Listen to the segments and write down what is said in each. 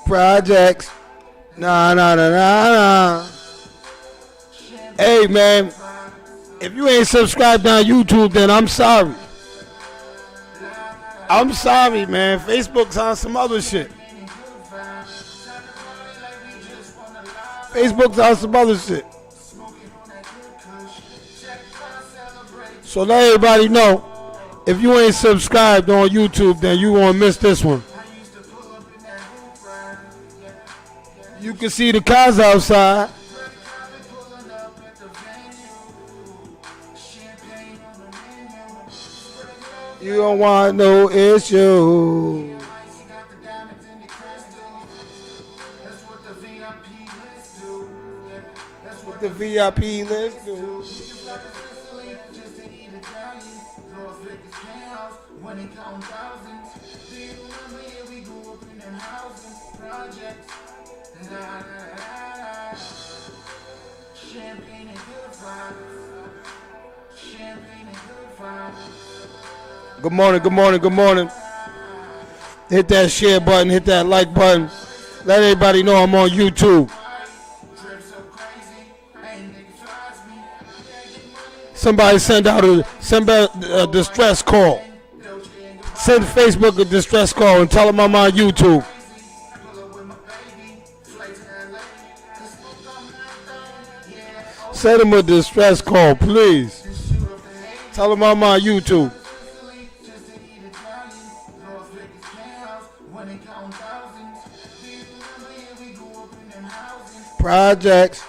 Projects. Nah, nah, nah, nah, nah. Hey, man. If you ain't subscribed on YouTube, then I'm sorry. I'm sorry, man. Facebook's on some other shit. Facebook's on some other shit. So let everybody know, if you ain't subscribed on YouTube, then you won't miss this one. You can see the cars outside. You don't want no issue. What the VIP list do? Good morning, good morning, good morning. Hit that share button, hit that like button. Let everybody know I'm on YouTube. Somebody send a distress call. Send Facebook a distress call and tell them I'm on YouTube. Send them a distress call, please. Tell them I'm on YouTube. Projects.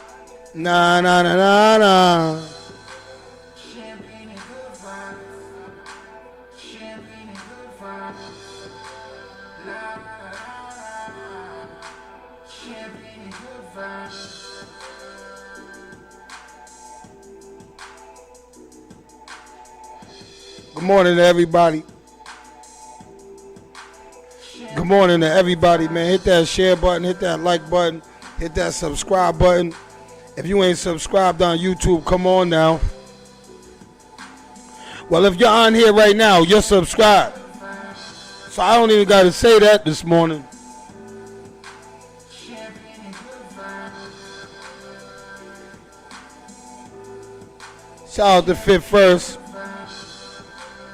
Nah, nah, nah, nah, nah. Good morning to everybody. Good morning to everybody, man. Hit that share button, hit that like button, hit that subscribe button. If you ain't subscribed on YouTube, come on now. Well, if you're on here right now, you're subscribed. So I don't even got to say that this morning. Shout out to Fit First.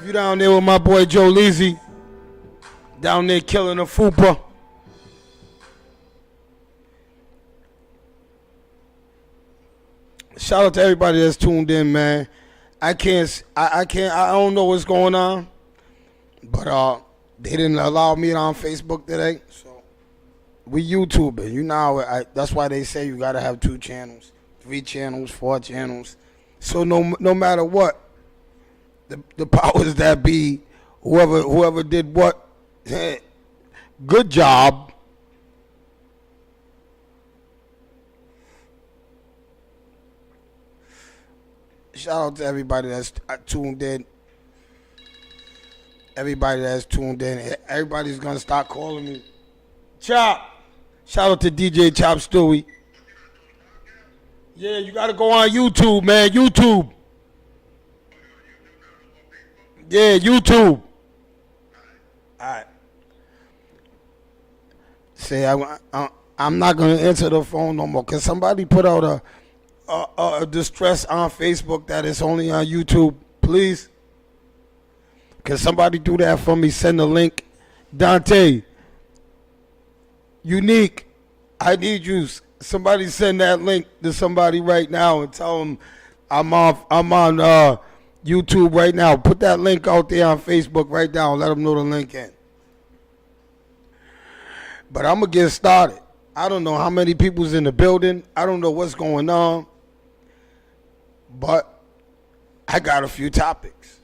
You down there with my boy Joe Leezy. Down there killing a fupa. Shout out to everybody that's tuned in, man. I don't know what's going on. But they didn't allow me on Facebook today. So we YouTubing. You know, that's why they say you gotta have 2 channels, 3 channels, 4 channels. So no matter what, the powers that be, whoever did what, good job. Shout out to everybody that's tuned in. Everybody that's tuned in. Everybody's gonna start calling me Chop. Shout out to DJ Chop Stewie. Yeah, you gotta go on YouTube, man. YouTube. Yeah, YouTube. Alright. Say I'm not gonna answer the phone no more. Can somebody put out a distress on Facebook that is only on YouTube, please? Can somebody do that for me? Send the link. Dante, Unique, I need you. Somebody send that link to somebody right now and tell them I'm on YouTube right now. Put that link out there on Facebook right now. Let them know the link in. But I'm going to get started. I don't know how many people's in the building. I don't know what's going on. But I got a few topics.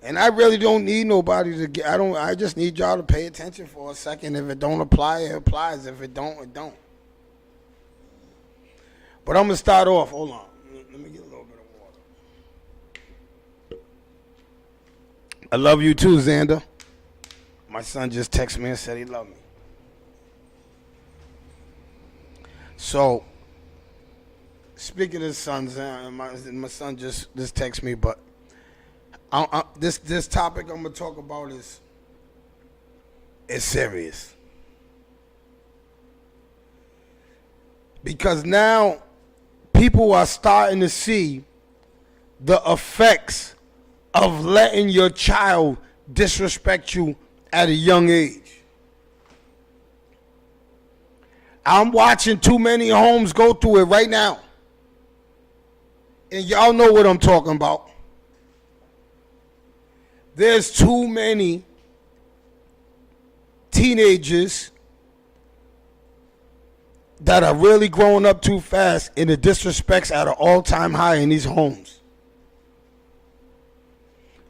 And I really don't need nobody to get, I just need y'all to pay attention for a second. If it don't apply, it applies. If it don't, it don't. But I'm going to start off. Hold on. Let me get a little bit of water. I love you too, Xander. My son just texted me and said he loved me. So, speaking of sons, my son just texted me, but This topic I'm gonna talk about is serious because now people are starting to see the effects of letting your child disrespect you at a young age. I'm watching too many homes go through it right now. And y'all know what I'm talking about. There's too many teenagers that are really growing up too fast, and the disrespect's at an all-time high in these homes.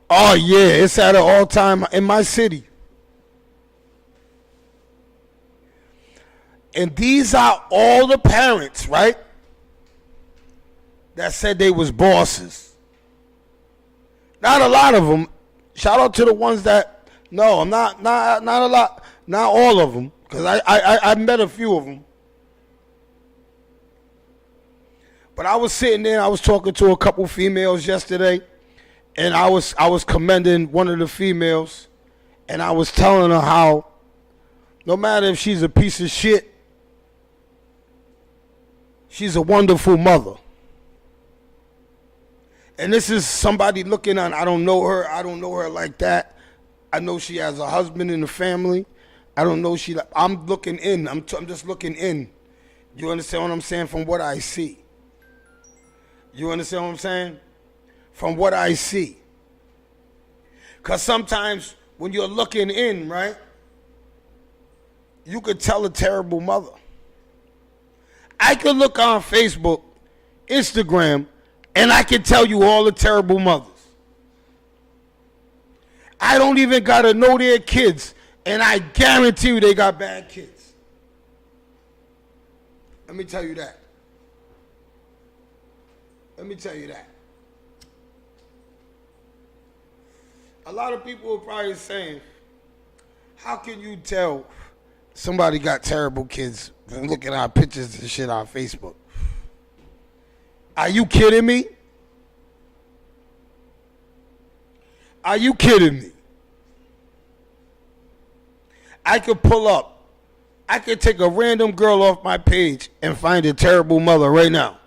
Oh yeah, it's at an all-time in my city. And these are all the parents, right, that said they was bosses. Not a lot of them. Shout out to the ones that, no, I'm not a lot, not all of them, because I met a few of them. But I was sitting there, I was talking to a couple females yesterday, and I was commending one of the females, and I was telling her how no matter if she's a piece of shit, she's a wonderful mother. And this is somebody looking on, I don't know her like that. I know she has a husband and a family. I don't know I'm looking in, I'm just looking in. You understand what I'm saying? From what I see. You understand what I'm saying? From what I see. Because sometimes when you're looking in, right, you could tell a terrible mother. I could look on Facebook, Instagram, and I can tell you all the terrible mothers. I don't even got to know their kids, and I guarantee you they got bad kids. Let me tell you that. Let me tell you that. A lot of people are probably saying, how can you tell somebody got terrible kids from looking at pictures and shit on Facebook? Are you kidding me? Are you kidding me? I could pull up. I could take a random girl off my page and find a terrible mother right now.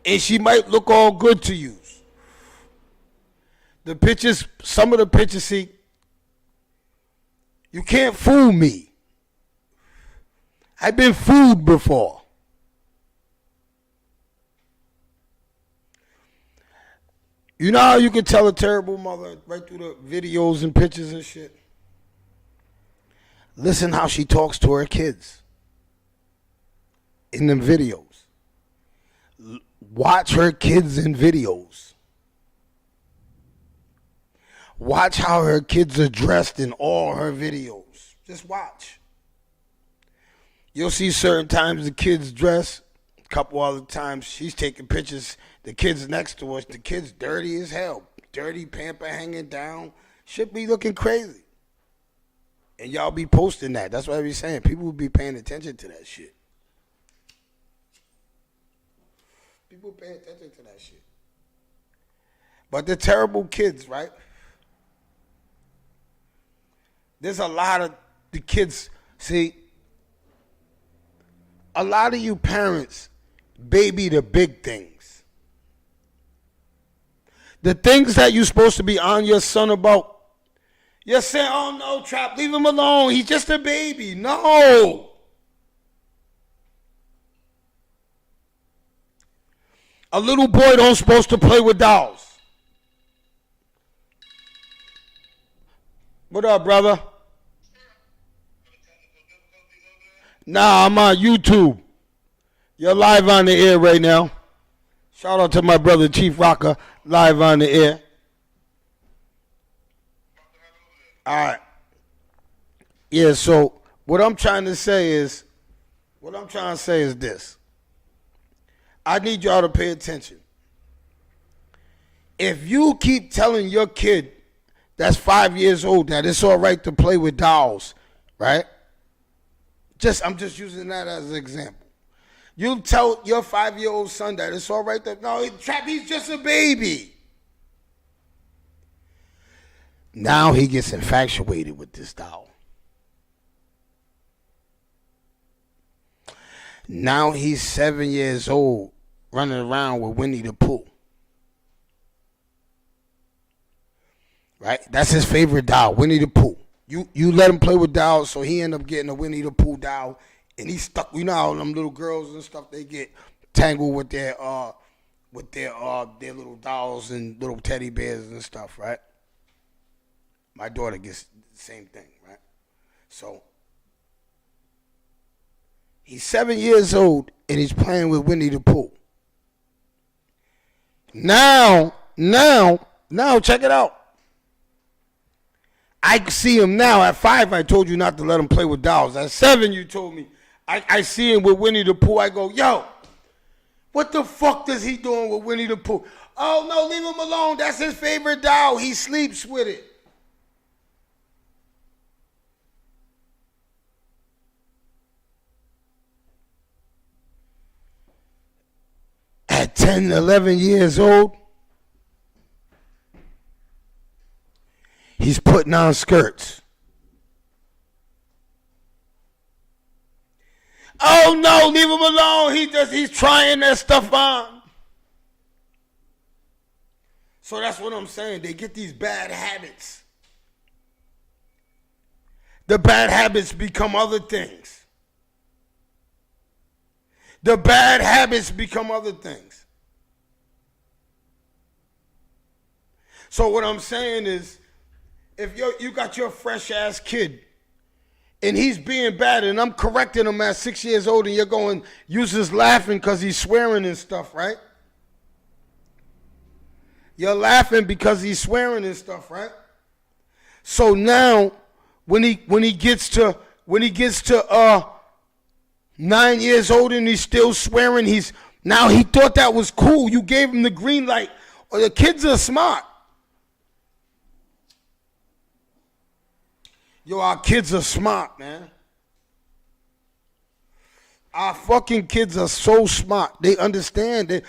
And she might look all good to you. The pictures, some of the pictures, see, you can't fool me. I've been fooled before. You know how you can tell a terrible mother right through the videos and pictures and shit? Listen how she talks to her kids in them videos. Watch her kids in videos. Watch how her kids are dressed in all her videos. Just watch. You'll see certain times the kids dress. A couple other times she's taking pictures. The kids next to us, the kids dirty as hell. Dirty pamper hanging down. Should be looking crazy. And y'all be posting that. That's what I be saying. People will be paying attention to that shit. People pay attention to that shit. But the terrible kids, right? There's a lot of the kids, see, a lot of you parents baby the big things. The things that you're supposed to be on your son about. You're saying, oh no, Trap, leave him alone. He's just a baby. No. A little boy don't supposed to play with dolls. What up, brother? Nah, I'm on YouTube. You're live on the air right now. Shout out to my brother Chief Rocker, live on the air. All right. Yeah, so what I'm trying to say is this. I need y'all to pay attention. If you keep telling your kid that's 5 years old that it's all right to play with dolls, right? I'm just using that as an example. You tell your 5-year-old son that it's all right that, no, Trap, he's just a baby. Now he gets infatuated with this doll. Now he's 7 years old running around with Winnie the Pooh. Right? That's his favorite doll, Winnie the Pooh. You let him play with dolls, so he ended up getting a Winnie the Pooh doll, and he's stuck. You know how them little girls and stuff, they get tangled with their little dolls and little teddy bears and stuff, right? My daughter gets the same thing, right? So he's 7 years old and he's playing with Winnie the Pooh. Now, check it out. I see him now. At 5, I told you not to let him play with dolls. At 7, you told me. I see him with Winnie the Pooh. I go, yo, what the fuck is he doing with Winnie the Pooh? Oh, no, leave him alone. That's his favorite doll. He sleeps with it. At 10, 11 years old, he's putting on skirts. Oh no, leave him alone. He's trying that stuff on. So that's what I'm saying. They get these bad habits. The bad habits become other things. The bad habits become other things. So what I'm saying is, if you got your fresh ass kid and he's being bad and I'm correcting him at 6 years old and you're going, you just laughing because he's swearing and stuff, right? You're laughing because he's swearing and stuff, right? So now when he gets to 9 years old and he's still swearing, he thought that was cool. You gave him the green light. Or the kids are smart. Yo, our kids are smart, man. Our fucking kids are so smart. They understand that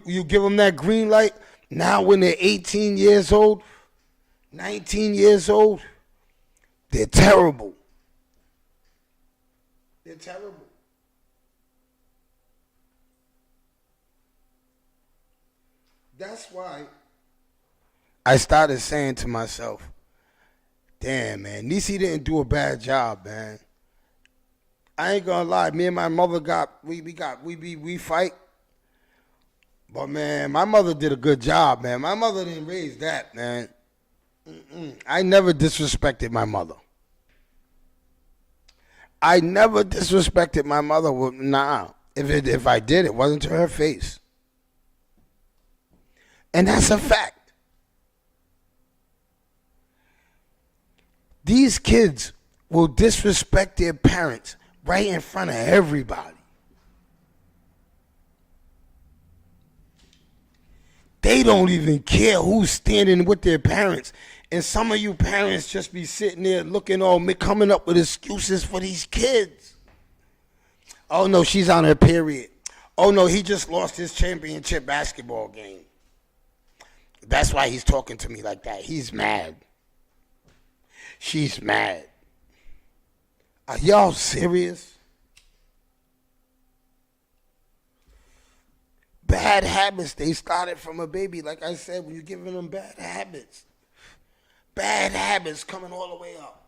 you give them that green light. Now when they're 18 years old, 19 years old, they're terrible. They're terrible. That's why I started saying to myself, damn, man, Niecy didn't do a bad job, man. I ain't gonna lie, me and my mother we fight. But man, my mother did a good job, man. My mother didn't raise that, man. I never disrespected my mother. I never disrespected my mother. Nah. If I did, it wasn't to her face. And that's a fact. These kids will disrespect their parents right in front of everybody. They don't even care who's standing with their parents. And some of you parents just be sitting there looking coming up with excuses for these kids. Oh no, she's on her period. Oh no, he just lost his championship basketball game. That's why he's talking to me like that. He's mad. She's mad. Are y'all serious? Bad habits, they started from a baby. Like I said, when you're giving them bad habits coming all the way up.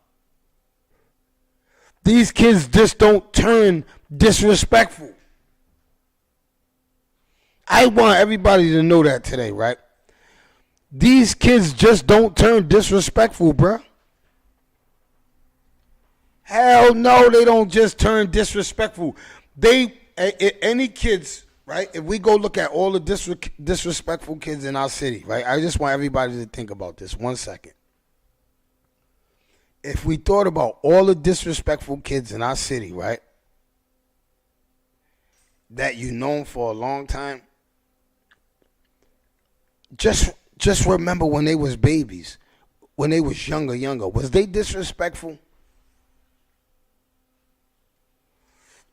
These kids just don't turn disrespectful. I want everybody to know that today, right? These kids just don't turn disrespectful, bruh. Hell no, they don't just turn disrespectful. Any kids, right? If we go look at all the disrespectful kids in our city, right? I just want everybody to think about this 1 second. If we thought about all the disrespectful kids in our city, right? That you known for a long time, just remember when they was babies, when they was younger, was they disrespectful?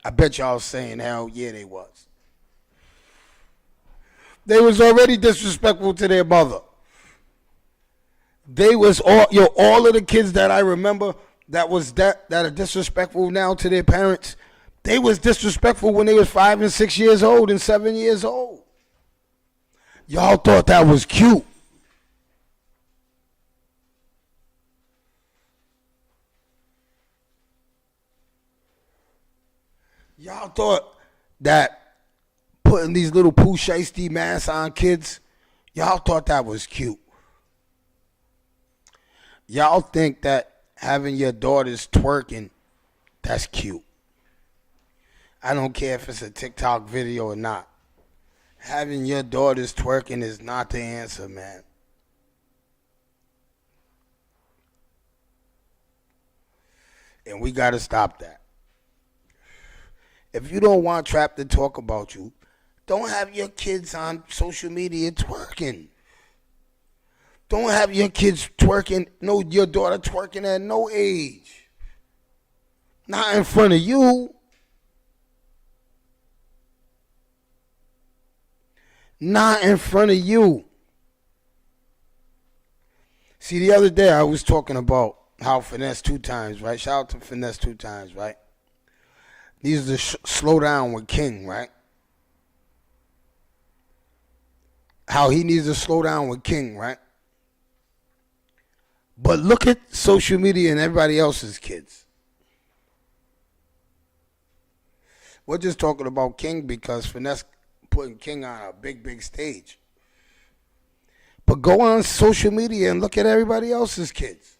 I bet y'all saying hell yeah they was. They was already disrespectful to their mother. They was all of the kids that I remember that are disrespectful now to their parents. They was disrespectful when they was 5 and 6 years old and 7 years old. Y'all thought that was cute. Y'all thought that putting these little Pooh Shiesty masks on kids, y'all thought that was cute. Y'all think that having your daughters twerking, that's cute. I don't care if it's a TikTok video or not. Having your daughters twerking is not the answer, man. And we got to stop that. If you don't want Trap to talk about you, don't have your kids on social media twerking. Don't have your kids twerking, no, your daughter twerking at no age. Not in front of you. Not in front of you. See, the other day I was talking about how Finesse 2 Times, right? Shout out to Finesse 2 Times, right? Needs to slow down with King, right? How he needs to slow down with King, right? But look at social media and everybody else's kids. We're just talking about King because Finesse putting King on a big, big stage. But go on social media and look at everybody else's kids.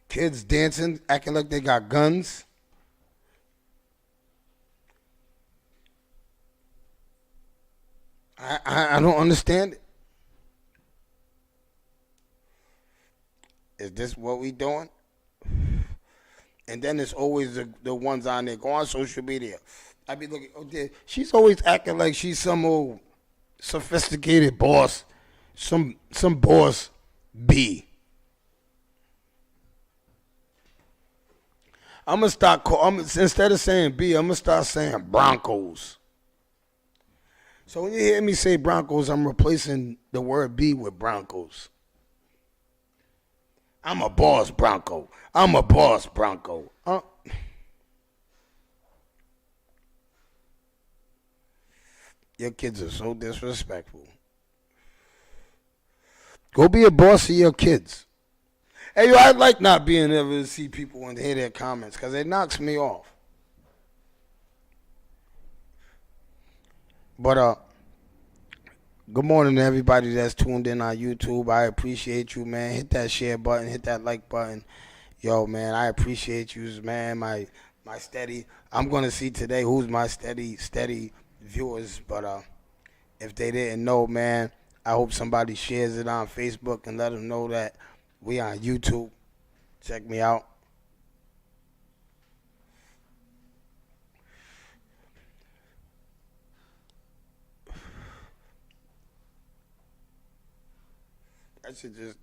Kids dancing, acting like they got guns. I don't understand it. Is this what we doing? And then it's always the ones on there. Go on social media. I be looking, oh, there. She's always acting like she's some old sophisticated boss. Some boss B. I'm going to start instead of saying B, I'm going to start saying Broncos. So when you hear me say Broncos, I'm replacing the word B with Broncos. I'm a boss Bronco. I'm a boss Bronco. Your kids are so disrespectful. Go be a boss of your kids. Hey, yo, I like not being able to see people and hear their comments because it knocks me off. But good morning to everybody that's tuned in on YouTube. I appreciate you, man. Hit that share button, hit that like button. Yo, man, I appreciate you, man. My steady. I'm gonna see today who's my steady viewers. But if they didn't know, man, I hope somebody shares it on Facebook and let them know that we on YouTube. Check me out.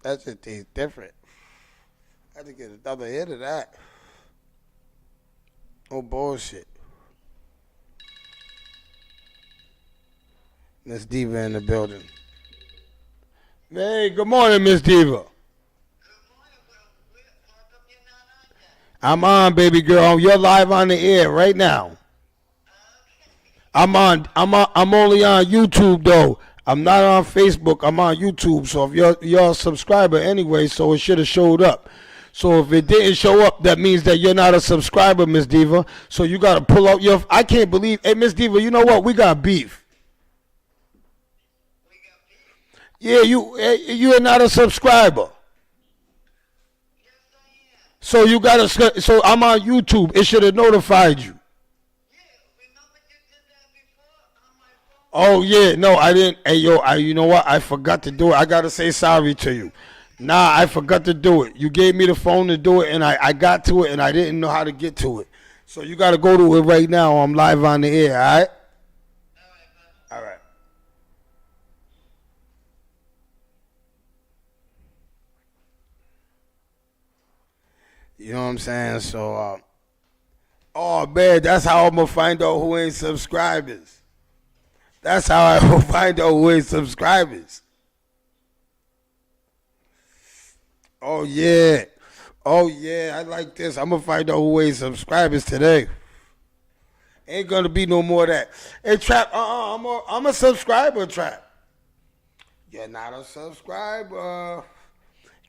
That shit tastes different. I had to get another hit of that. No bullshit. Miss Diva in the building. Hey, good morning, Miss Diva. I'm on, baby girl. You're live on the air right now. I'm only on YouTube though. I'm not on Facebook. I'm on YouTube. So if you're a subscriber anyway, so it should have showed up. So if it didn't show up, that means that you're not a subscriber, Miss Diva. So you gotta pull out your. I can't believe. Hey, Miss Diva, you know what? We got beef. Yeah, you're not a subscriber. So you gotta. So I'm on YouTube. It should have notified you. Oh yeah, no, I didn't. Hey yo, you know what? I forgot to do it. I gotta say sorry to you. Nah, I forgot to do it. You gave me the phone to do it, and I got to it, and I didn't know how to get to it. So you gotta go to it right now. I'm live on the air. All right. All right. You know what I'm saying? So, oh man, that's how I'm gonna find out who ain't subscribers. That's how I will find out who ain't subscribers. Oh yeah. Oh yeah, I like this. I'm gonna find out who ain't subscribers today. Ain't gonna be no more of that. Hey Trap, I'm a subscriber, Trap. You're not a subscriber.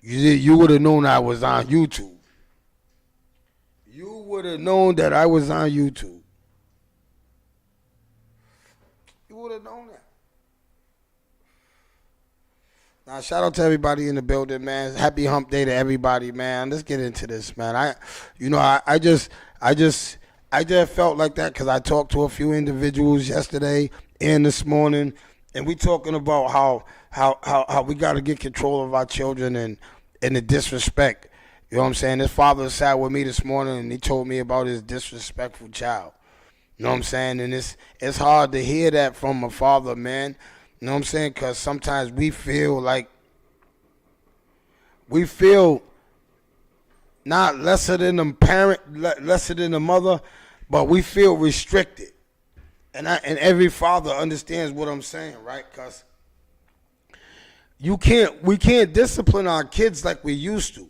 You would have known I was on YouTube. You would have known that I was on YouTube. You would have known that. Now, shout out to everybody in the building, man. Happy hump day to everybody, man. Let's get into this, man. I just felt like that because I talked to a few individuals yesterday and this morning, and we talking about how we got to get control of our children and the disrespect. You know what I'm saying? This father sat with me this morning, and he told me about his disrespectful child. You know what I'm saying? And it's hard to hear that from a father, man. You know what I'm saying? Because sometimes we feel not lesser than the parent, lesser than the mother, but we feel restricted. And every father understands what I'm saying, right? Because we can't discipline our kids like we used to.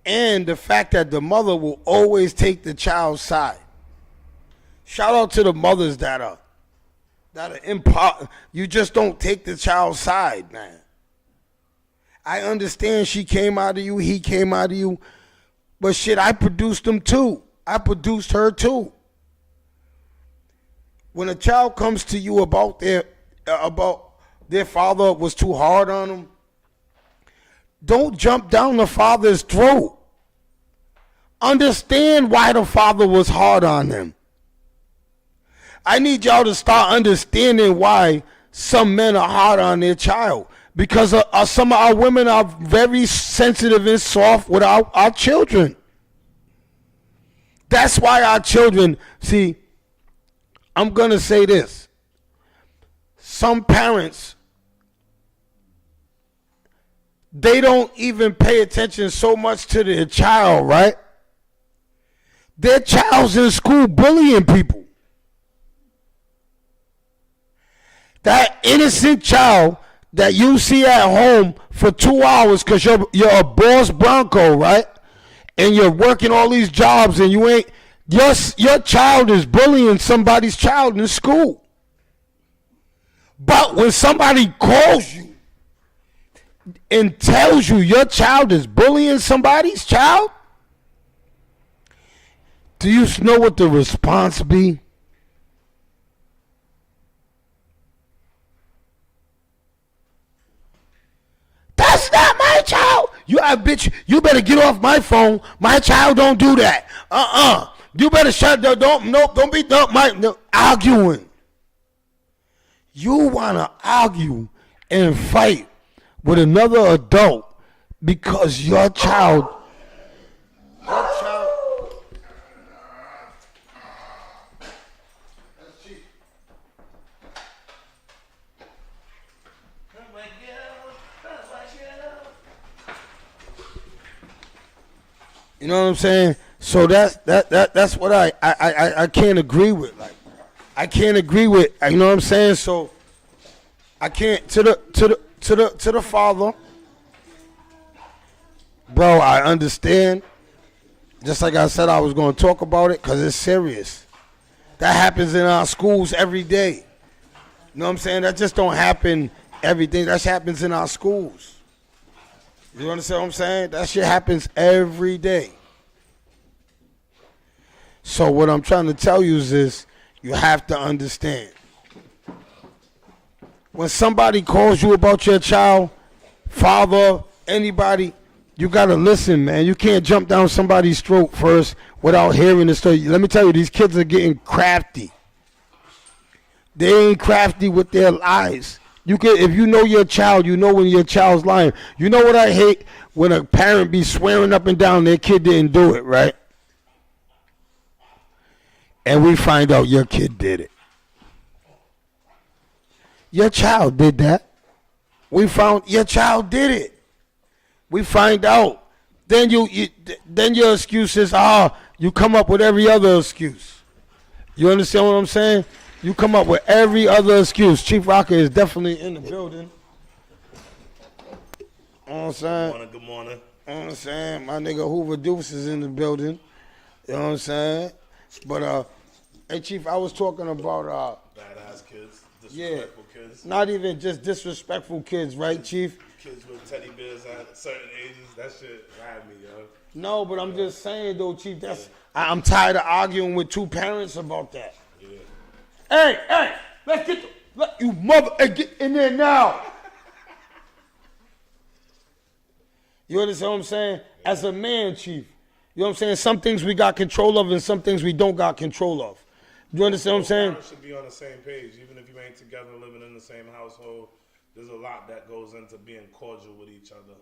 And the fact that the mother will always take the child's side. Shout out to the mothers that are you just don't take the child's side, man. I understand she came out of you, he came out of you, but shit, I produced them too. I produced her too. When a child comes to you about their father was too hard on them, don't jump down the father's throat. Understand why the father was hard on them. I need y'all to start understanding why some men are hard on their child. Because some of our women are very sensitive and soft with our children. That's why our children, see, I'm going to say this. Some parents, they don't even pay attention so much to their child, right? Their child's in school bullying people. That innocent child that you see at home for 2 hours because you're a boss Bronco, right? And you're working all these jobs and you ain't, your child is bullying somebody's child in school. But when somebody calls you and tells you your child is bullying somebody's child, do you know what the response be? That's not my child. Bitch, you better get off my phone. My child don't do that. You better shut the don't be arguing. You wanna argue and fight with another adult because your child You know what I'm saying? So that's what I can't agree with. Like, I can't agree with. You know what I'm saying? So I can't to the father, bro. I understand. Just like I said, I was going to talk about it because it's serious. That happens in our schools every day. You know what I'm saying? That just don't happen every day. That happens in our schools. You understand what I'm saying? That shit happens every day. So what I'm trying to tell you is this, you have to understand. When somebody calls you about your child, father, anybody, you got to listen, man. You can't jump down somebody's throat first without hearing the story. Let me tell you, these kids are getting crafty. They ain't crafty with their lies. If you know your child, you know when your child's lying. You know what I hate? When a parent be swearing up and down their kid didn't do it, right? And we find out your kid did it. Your child did that. We found your child did it. We find out then then your excuse is, you come up with every other excuse. You understand what I'm saying? You come up with every other excuse. Chief Rocker is definitely in the building. You know what I'm saying? Good morning. You know what I'm saying? My nigga Hoover Deuce is in the building. You know what I'm saying? But, hey, Chief, I was talking about, Badass kids, disrespectful kids. Not even just disrespectful kids, right, Chief? Kids with teddy bears at certain ages, that shit ride me, yo. No, but I'm just saying, though, Chief, I'm tired of arguing with two parents about that. Yeah. Hey, let's let you mother, get in there now. You understand what I'm saying? Yeah. As a man, Chief, you know what I'm saying? Some things we got control of and some things we don't got control of. You understand what I'm saying? Parents should be on the same page, even if you ain't together living in the same household. There's a lot that goes into being cordial with each other.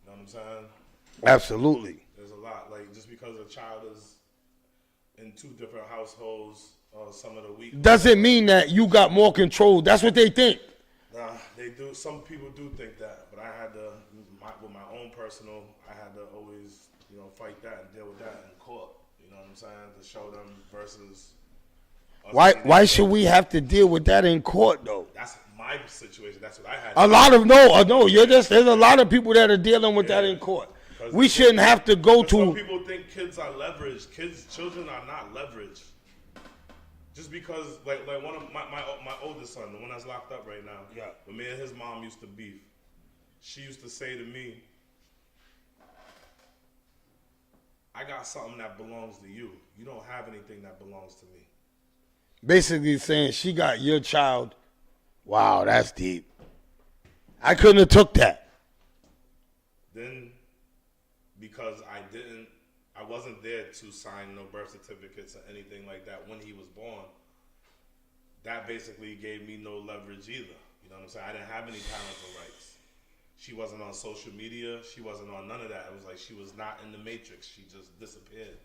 You know what I'm saying? Absolutely. There's a lot. Like, just because a child is in two different households, some of the week doesn't mean that you got more control. That's what they think. Nah, they do. Some people do think that, but I had to, with my own personal, I had to always, fight that and deal with that in court. You know what I'm saying? To show them versus. Why should we have to deal with that in court though? That's my situation. That's what I had. There's a lot of people that are dealing with that in court. We shouldn't have to go to. Some people think kids are leveraged. Children are not leveraged. Just because, like one of my oldest son, the one that's locked up right now. Yeah. When me and his mom used to beef, she used to say to me, "I got something that belongs to you. You don't have anything that belongs to me." Basically saying she got your child. Wow, that's deep. I couldn't have took that. Then, because I wasn't there to sign no birth certificates or anything like that when he was born, that basically gave me no leverage either. You know what I'm saying? I didn't have any parental rights. She wasn't on social media. She wasn't on none of that. It was like she was not in the matrix. She just disappeared.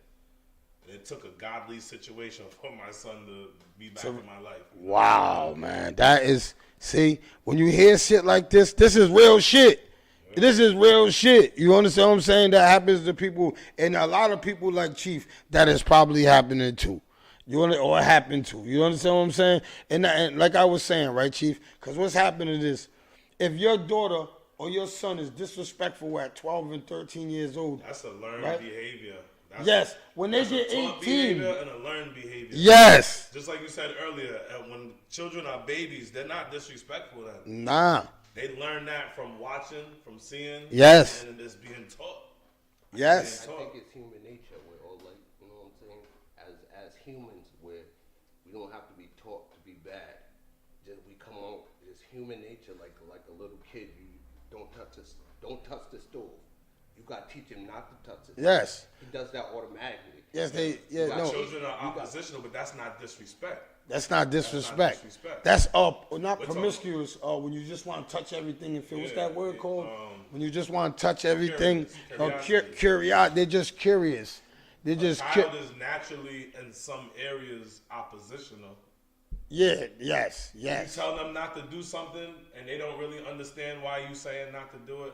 And it took a godly situation for my son to be back in my life. Wow, man. That is, see, when you hear shit like this is real shit. Yeah. This is real shit. You understand what I'm saying? That happens to people, and a lot of people like Chief, that is probably happening to. Or happened to. You understand what I'm saying? And like I was saying, right, Chief? Because what's happening is, if your daughter or your son is disrespectful at 12 and 13 years old. That's a learned behavior. Yes, when they get 18. Behavior and a learned behavior. Yes. Just like you said earlier, when children are babies, they're not disrespectful then. Nah. They learn that from watching, from seeing. Yes. And it's being taught. Yes. I think it's human nature. We're all like, you know what I'm saying? As humans, where we don't have to be taught to be bad. Just we come out, it's human nature, like a little kid. You don't touch the stove. You got to teach him not to touch it. Yes. He does that automatically. Yes, Children are oppositional, but that's not disrespect. That's not disrespect. That's not promiscuous. When you just want to touch everything and feel. What's that word called? When you just want to touch everything. Curiosity. They're just curious. They're just. Child is naturally in some areas oppositional. Yeah. Yes. You tell them not to do something, and they don't really understand why you saying not to do it.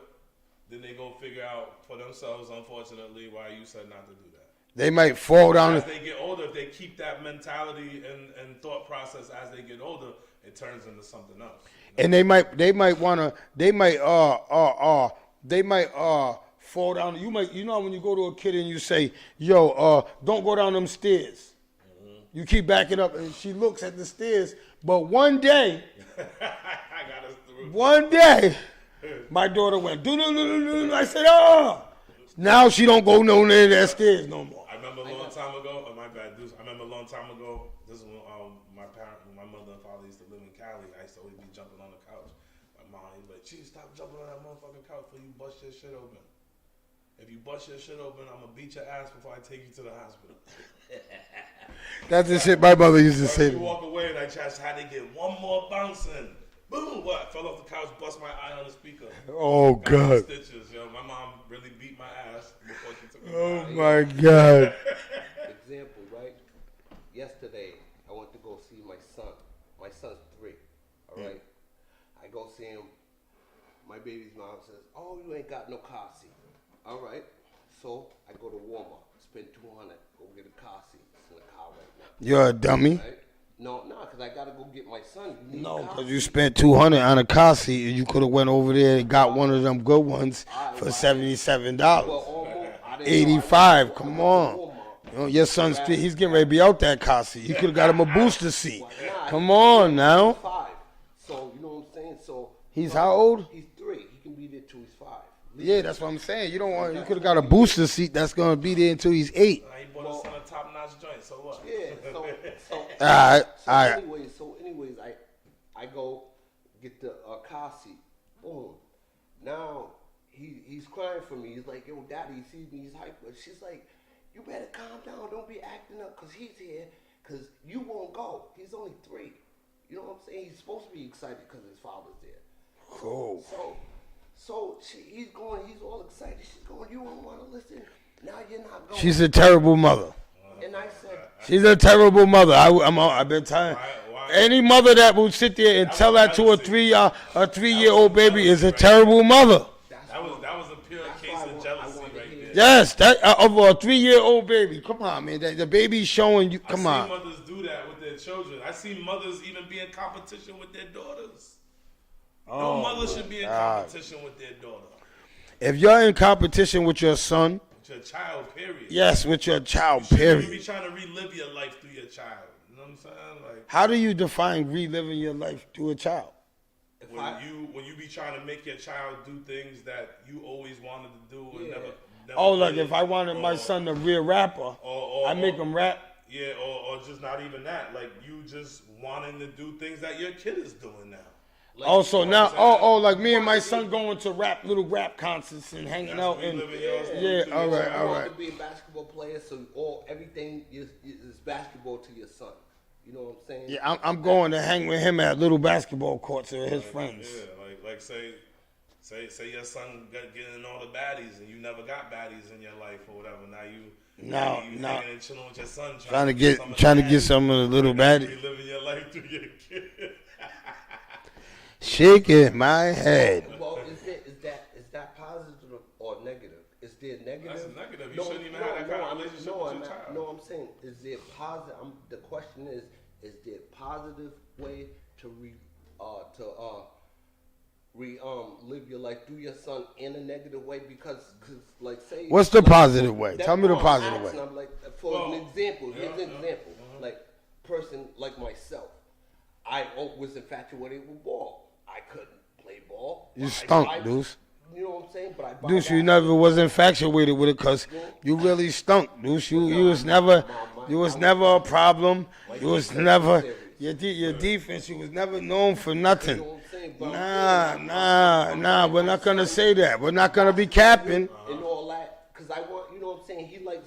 Then they go figure out for themselves, unfortunately, why you said not to do that. They might fall down. As they get older, if they keep that mentality and thought process as they get older, it turns into something else. You know? And they might fall down. You know when you go to a kid and you say, "Yo, don't go down them stairs." Mm-hmm. You keep backing up, and she looks at the stairs. But one day, my daughter went, do. I said, Now she don't go no near that stairs no more. I remember a long time ago, my bad, dude. I remember a long time ago, this is when my mother and father used to live in Cali. I used to always be jumping on the couch. My mom would be like, "Gee, stop jumping on that motherfucking couch before you bust your shit open. If you bust your shit open, I'm going to beat your ass before I take you to the hospital." That's the shit my mother used to say to me. Walk away and I just had to get one more bounce in. Boom! What? Fell off the couch, bust my eye on the speaker. Oh, God. Stitches, yo. My mom really beat my ass before she took me. Oh, my God. Example, right? Yesterday, I went to go see my son. My son's 3, all right? I go see him. My baby's mom says, "Oh, you ain't got no car seat." All right. So I go to Walmart, spend $200, go get a car seat. It's in the car right now. You're a dummy. Right? No, because I gotta go get my son. You need No, a car because you seat. spent $200 on a car seat, and you could have went over there and got one of them good ones for $77. Well, almost, I didn't know. 85. I Come went to on. Walmart. You know, your son's he's getting ready to be out that car seat. You could have got him a booster seat. Nah, Come on now. He's 5. So you know what I'm saying. So He's how old? He's 3. He can be there till he's 5. Yeah, that's what I'm saying. You don't want. You could have got a booster seat that's gonna be there until he's 8. He bought his son a top-notch joint, so what? Yeah. So All right. anyways, I go get the car seat. Boom. Now he's crying for me. He's like, yo, daddy, he sees me. He's hyper. She's like, you better calm down. Don't be acting up, cause he's here. Cause you won't go. He's only 3. You know what I'm saying? He's supposed to be excited because his father's there. Cool. He's going. He's all excited. She's going. You don't want to listen. Now you're not going. She's a terrible mother. And I said, She's a terrible mother. I've been telling. Why? Any mother that will sit there and tell that to a 3-year-old baby is a terrible mother. That was a pure case of jealousy right there. Yes, that over a 3-year-old baby. Come on, man. The baby's showing you. Come I on. see mothers do that with their children. I see mothers even be in competition with their daughters. No mother should be in competition with their daughter. If you're in competition with your son, With your child, period. yes, with your child, You period. be trying to relive your life through your child. You know what I'm saying? Like How do you define reliving your life to a child? when you be trying to make your child do things that you always wanted to do and never Oh, like did. if I wanted my son to be a rapper, I make him rap. Yeah, or just not even that. Like you just wanting to do things that your kid is doing now. Also now, like me and my son going to little rap concerts and hanging out and yeah, all right. I want to be a basketball player, so everything is basketball to your son. You know what I'm saying? Yeah, I'm going to hang with him at little basketball courts with his friends. Yeah, like say your son getting all the baddies and you never got baddies in your life or whatever. Now you hanging and chilling with your son Trying to get some of the little baddies. Reliving your life through your kid. Shaking my head. Well, is that positive or negative? Is there negative? That's negative. You shouldn't even have that kind of relationship with your child. No, I'm saying, is there positive? The question is there a positive way to live your life through your son in a negative way? Because like say, What's the positive way? Tell me the I'm positive asking, way. I'm like, an example. Here's an example. Like person like myself, I was infatuated with ball. I couldn't play ball. You stunk, Deuce. You know what I'm saying? But I Deuce, you never was infatuated with it because you really stunk, Deuce. You was never a problem. You was never your defense. You was never known for nothing. You know what I'm saying? But Nah. We're not gonna say that. We're not gonna be capping. and all that, because I want, you know what I'm saying? He likes,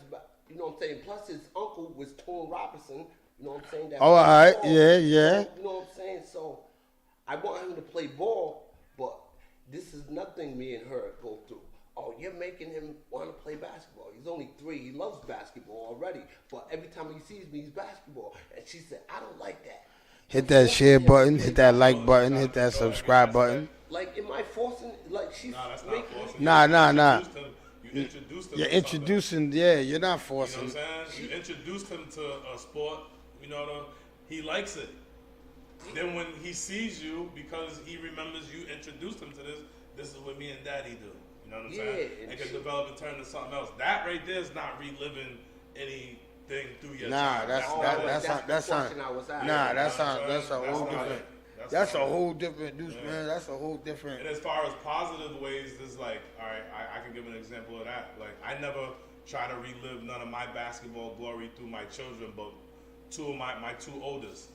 you know what I'm saying? Plus his uncle was Tone Robinson. You know what I'm saying? That Oh, all right. ball. Yeah. You know what I'm saying? So I want him to play ball, but this is nothing me and her go through. Oh, you're making him want to play basketball. He's only 3. He loves basketball already. But every time he sees me, he's basketball. And she said, I don't like that. Hit that share button. Hit that like button. Hit that subscribe button. Like, am I forcing? Like, she's Nah, that's not making forcing. Nah. You introduced him. You're to something. introducing. Yeah, you're not You know forcing. what I'm saying? You introduced him to a sport. You know, he likes it. Then when he sees you, because he remembers you introduced him to this, this is what me and Daddy do. You know what I'm saying? and It can develop and turn to something else. That right there is not reliving anything through your Nah, child. that's the question I was asking. Nah, that's a That's whole not different. it. That's a not it. whole different Deuce, man. That's a whole different. And as far as positive ways, there's like, all right, I can give an example of that. Like, I never try to relive none of my basketball glory through my children, but two of my two oldest,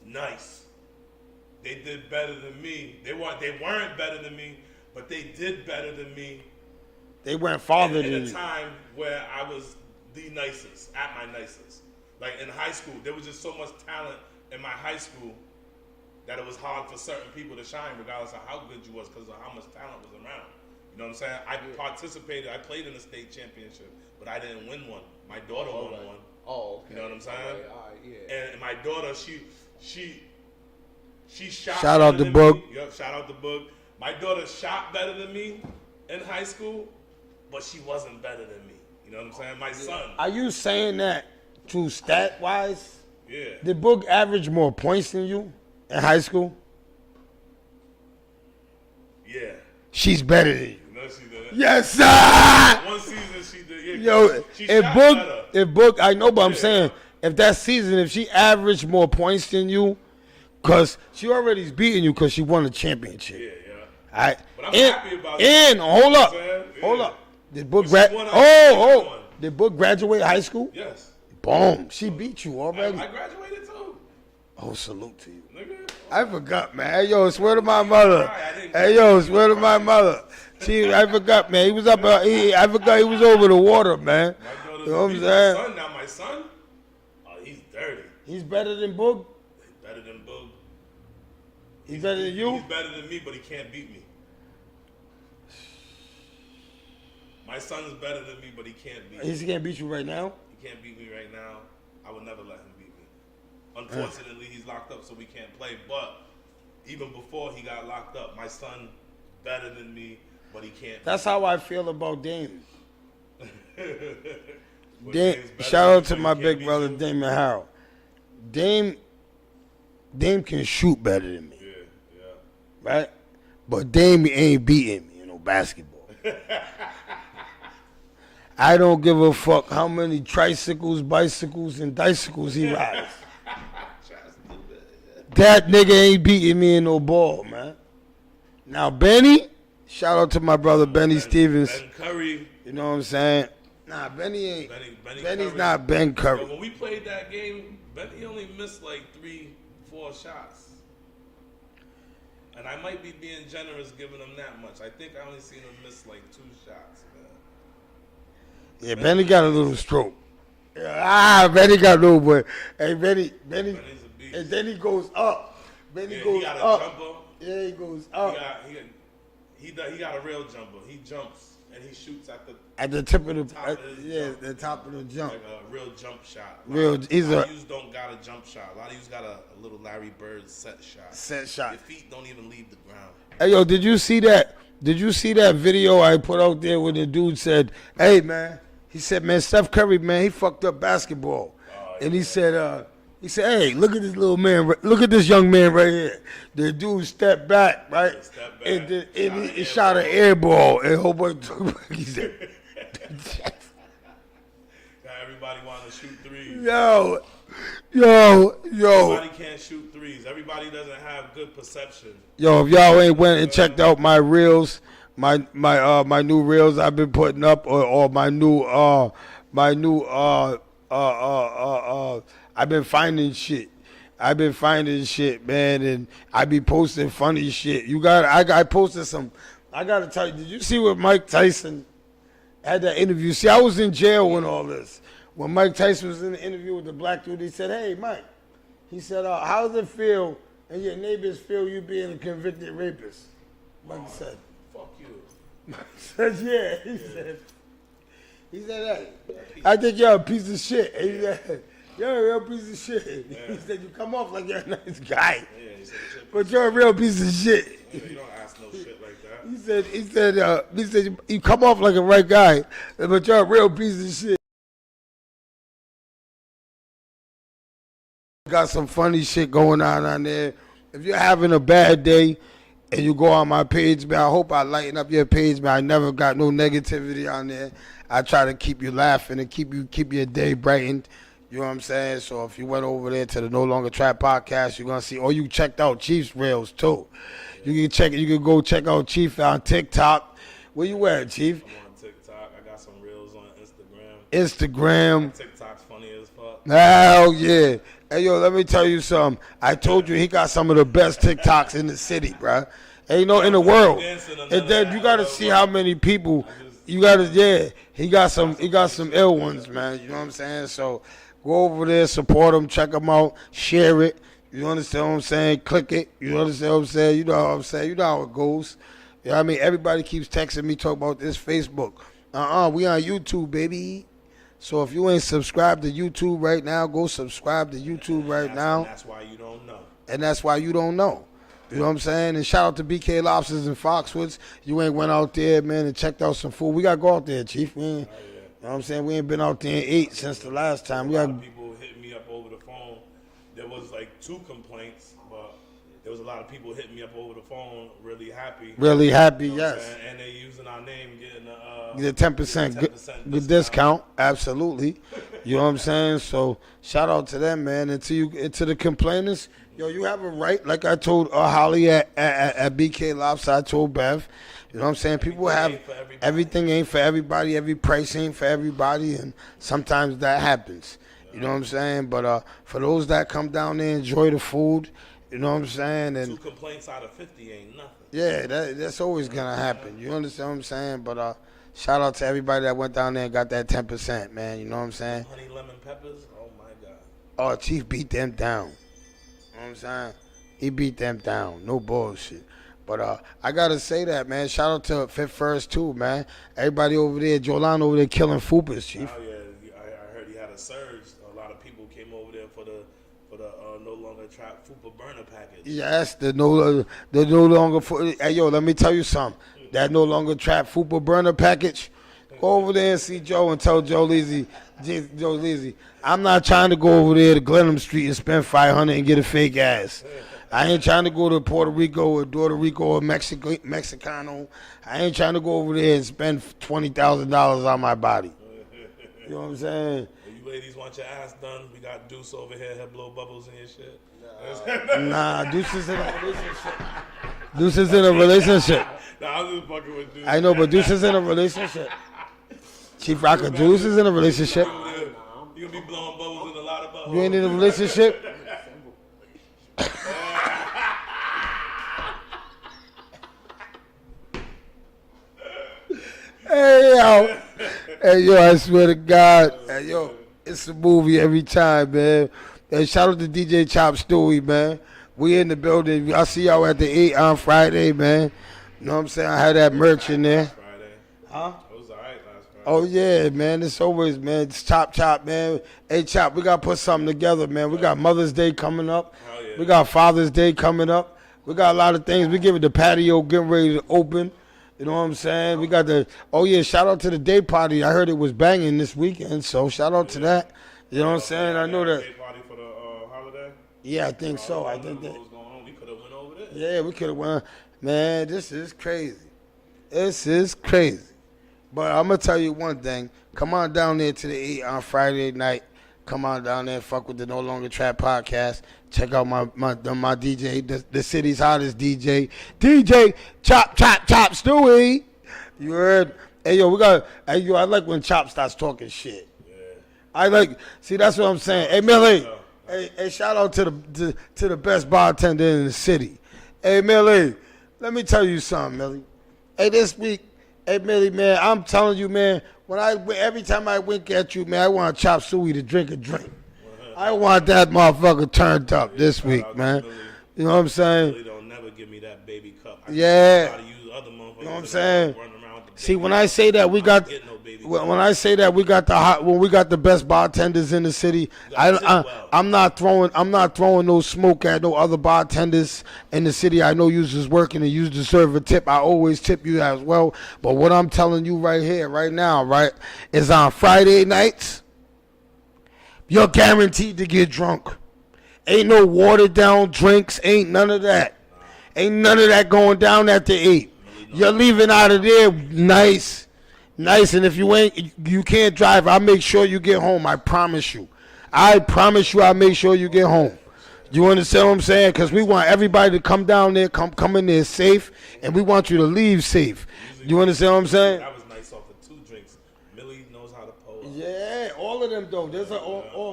nice. They did better than me. They weren't better than me, but they did better than me. They went farther in than a you. time where I was the nicest, at my nicest. Like in high school, there was just so much talent in my high school that it was hard for certain people to shine regardless of how good you was because of how much talent was around. You know what I'm saying? I participated, I played in the state championship, but I didn't win one. My daughter won one. Oh, okay. You know what I'm saying? All right, yeah. And my daughter, she shot. Shout out better the than book. me. Yep, shout out the book. My daughter shot better than me in high school, but she wasn't better than me. You know what I'm saying? My son. Are you saying that to stat wise? Yeah. Did Book average more points than you in high school? Yeah. She's better than you. No, she didn't. Yes, sir. One season she did. Yo, Yeah, she if shot Book, better. if Book, I know, but I'm Yeah. saying if that season, if she averaged more points than you, cause she already's beating you, cause she won a championship. Yeah, yeah. All right. But I'm happy about that. And hold You know up, what I'm saying? hold Yeah. up. Did Book But she won a- won. Did Book graduate high school? Yes. Boom. She beat you already. I graduated too. Oh, salute to you. Nigga. I forgot, man. Hey, yo, swear to my mother. I didn't- Hey, yo, swear to my mother. I forgot, man. He was up. I forgot he was over the water, man. My daughter's You know what I'm beat my saying? son. Now my son, oh, he's dirty. He's better than Boog. He's better than Boog. He's better than you. He's better than me, but he can't beat me. My son's better than me, but he can't beat me. He can't beat you right now. He can't beat me right now. I would never let him beat me. Unfortunately, he's locked up, so we can't play. But even before he got locked up, my son better than me, but he can't. That's how I feel about Dame. But Dame, Dame's better shout than out to me, my but he can't big brother beat you. Damon Harrell. Dame can shoot better than me, Yeah, yeah. right? But Dame ain't beating me, basketball. I don't give a fuck how many tricycles, bicycles, and bicycles he rides. That nigga ain't beating me in no ball, man. Now Benny, shout out to my brother Benny Stevens. Ben Curry. You know what I'm saying? Nah, Benny ain't. Benny Benny's Curry. not Ben Yo, Curry. when we played that game, Benny only missed like 3-4 shots. And I might be being generous giving him that much. I think I only seen him miss like 2 shots, man. Yeah, Benny got a little stroke. Yeah, Benny got no boy. Hey, Benny, Benny's a beast. and then he goes up. Benny Yeah, he goes got a up. jumper. Yeah, he goes He up he got a real jumper. He jumps and he shoots at the at the tip of the top of the jump. the top of the jump. Like a real jump shot. Real- he's a lot a- of yous don't got a jump shot. A lot of yous got a little Larry Bird set shot. Set shot. Your feet don't even leave the ground. Hey, yo, did you see that? Did you see that video I put out there where the dude said, "Hey, man," he said, "Man, Steph Curry, man, he fucked up basketball," and he said, "Hey, look at this little man, look at this young man right here." The dude stepped back, right, Stepped back, and he shot an air ball, and whole bunch. He said, Now everybody want to shoot threes. "Yo." Everybody can't shoot threes. Everybody doesn't have good perception. Yo, if y'all ain't went and checked out my reels, my new reels I've been putting up, or my new I've been finding shit. I've been finding shit, man, and I be posting funny shit. I posted some. I gotta tell you, did you see what Mike Tyson had that interview? See, I was in jail when all this. When Mike Tyson was in the interview with the black dude, he said, "Hey, Mike," he said, "How does it feel and your neighbors feel you being a convicted rapist?" Mike said, Fuck you. Mike said, "Yeah." He said, "Hey, I think you're a piece of shit." And he said, "You're a real piece of shit." He said, "You come off like you're a nice guy, Yeah, he said, but you're a real piece of shit." you don't ask no shit like that. He said, "You come off like a right guy, but you're a real piece of shit." Got some funny shit going on there. If you're having a bad day and you go on my page, man, I hope I lighten up your page, man. I never got no negativity on there. I try to keep you laughing and keep your day brightened. You know what I'm saying? So if you went over there to the No Longer Trap podcast, you're gonna see. Or you checked out Chief's reels too. You can go check out Chief on TikTok. Where you at, Chief? I'm on TikTok. I got some reels on Instagram. Instagram. TikTok's funny as fuck. Hell yeah. Hey, yo, let me tell you something. I told you he got some of the best TikToks in the city, bruh. Ain't no in the world. And then you gotta see how many people he got some ill ones, man. You know what I'm saying? So go over there, support him, check him out, share it. You understand what I'm saying? Click it. You understand what I'm saying? You know what I'm saying? You know how it goes. You know what I mean? Everybody keeps texting me talking about this Facebook. We on YouTube, baby. So if you ain't subscribed to YouTube right now, go subscribe to YouTube right now. That's why you don't know. And that's why you don't know. You know what I'm saying? And shout out to BK Lobsters in Foxwoods. You ain't went out there, man, and checked out some food. We got to go out there, Chief, man. know what I'm saying? We ain't been out there and ate since the last time. We A lot had of people hitting me up over the phone. There was like 2 complaints, but there was a lot of people hitting me up over the phone, really happy. really happy, You know what I'm yes. saying? And they using our name, getting The 10% good discount, absolutely. You know what I'm saying? So shout out to them, man. And to the complainers, yo, you have a right. Like I told Holly at BK Lobster, I told Bev. You know what I'm saying? People Everything have ain't for everybody. everything ain't for everybody. Every price ain't for everybody, and sometimes that happens. You know what I'm saying? But for those that come down there, enjoy the food. You know what I'm saying? 2 And complaints out of 50 ain't nothing. yeah, that's always gonna happen. You understand what I'm saying? But shout out to everybody that went down there and got that 10%, man. You know what I'm saying? Honey lemon peppers, oh my God. Oh, Chief beat them down. You know what I'm saying? He beat them down. No bullshit. But I gotta say that, man. Shout out to Fit First too, man. Everybody over there, Jolan over there killing Fupas, Chief. Oh yeah, I heard he had a surge. A lot of people came over there for the no longer trap Fupa burner package. Yes, the no longer for. Hey yo, let me tell you something. That no longer trap Fupa burner package. Go over there and see Joe and tell Joe Leezy, I'm not trying to go over there to Glenham Street and spend $500 and get a fake ass. I ain't trying to go to Puerto Rico or Mexicano. I ain't trying to go over there and spend $20,000 on my body. You know what I'm saying? If you ladies want your ass done, we got Deuce over here, he'll blow bubbles in your shit. Nah, Deuce is in a relationship. Deuce is in a relationship. Nah, I was just fucking with Deuce. I know, but Deuce is in a relationship. Chief Rocker, Deuce is in a relationship. You gonna be blowing bubbles in a lot of bubbles. You ain't in a relationship? Hey yo, I swear to God, hey yo, it's a movie every time, man. Hey, shout out to DJ Chop Stewie, man. We in the building. I see y'all at the 8 on Friday, man. You know what I'm saying? I had that merch in there. Friday. Huh? It was alright last Friday. Oh yeah, man. It's always, man. It's Chop, man. Hey Chop, we gotta put something together, man. We got Mother's Day coming up. Hell yeah. We got Father's Day coming up. We got a lot of things. We give it the patio getting ready to open. You know what I'm saying? We got shout out to the day party. I heard it was banging this weekend, so shout out to that. You know what I'm saying? I know that. Day party for the holiday. Yeah, I think so. I think What that. was going on? We could have went over there. Yeah, we could have won. Man, this is crazy. This is crazy. But I'm going to tell you one thing. Come on down there to the 8 on Friday night. Come on down there and fuck with the No Longer Trap podcast. Check out my DJ, the city's hottest DJ. DJ Chop Stewie. You heard? Hey, yo, I like when Chop starts talking shit. Yeah. See, that's what I'm saying. Hey, Millie. Hey, shout out to the best bartender in the city. Hey, Millie, let me tell you something, Millie. Hey, this week, hey, Millie, man, I'm telling you, man, every time I wink at you, man, I want Chop Suey to drink a drink. I want that motherfucker turned up this week, man. You know what I'm saying? Really don't never give me that baby cup. Yeah. Try to use other motherfuckers. You know what I'm saying? Run around with the See, big when cup. I say that we got, Get no baby when cup. I say that we got the best bartenders in the city, I'm not throwing no smoke at no other bartenders in the city. I know you's just working and you deserve a tip. I always tip you as well. But what I'm telling you right here, right now, right, is on Friday nights, you're guaranteed to get drunk. Ain't no watered down drinks. Ain't none of that. Ain't none of that going down at the 8. You're leaving out of there nice. And if you can't drive, I'll make sure you get home. I promise you. I'll make sure you get home. You understand what I'm saying? Because we want everybody to come down there, come in there safe, and we want you to leave safe. You understand what I'm saying? That was nice off of 2 drinks. Millie knows how to pose. Yeah, all of them though.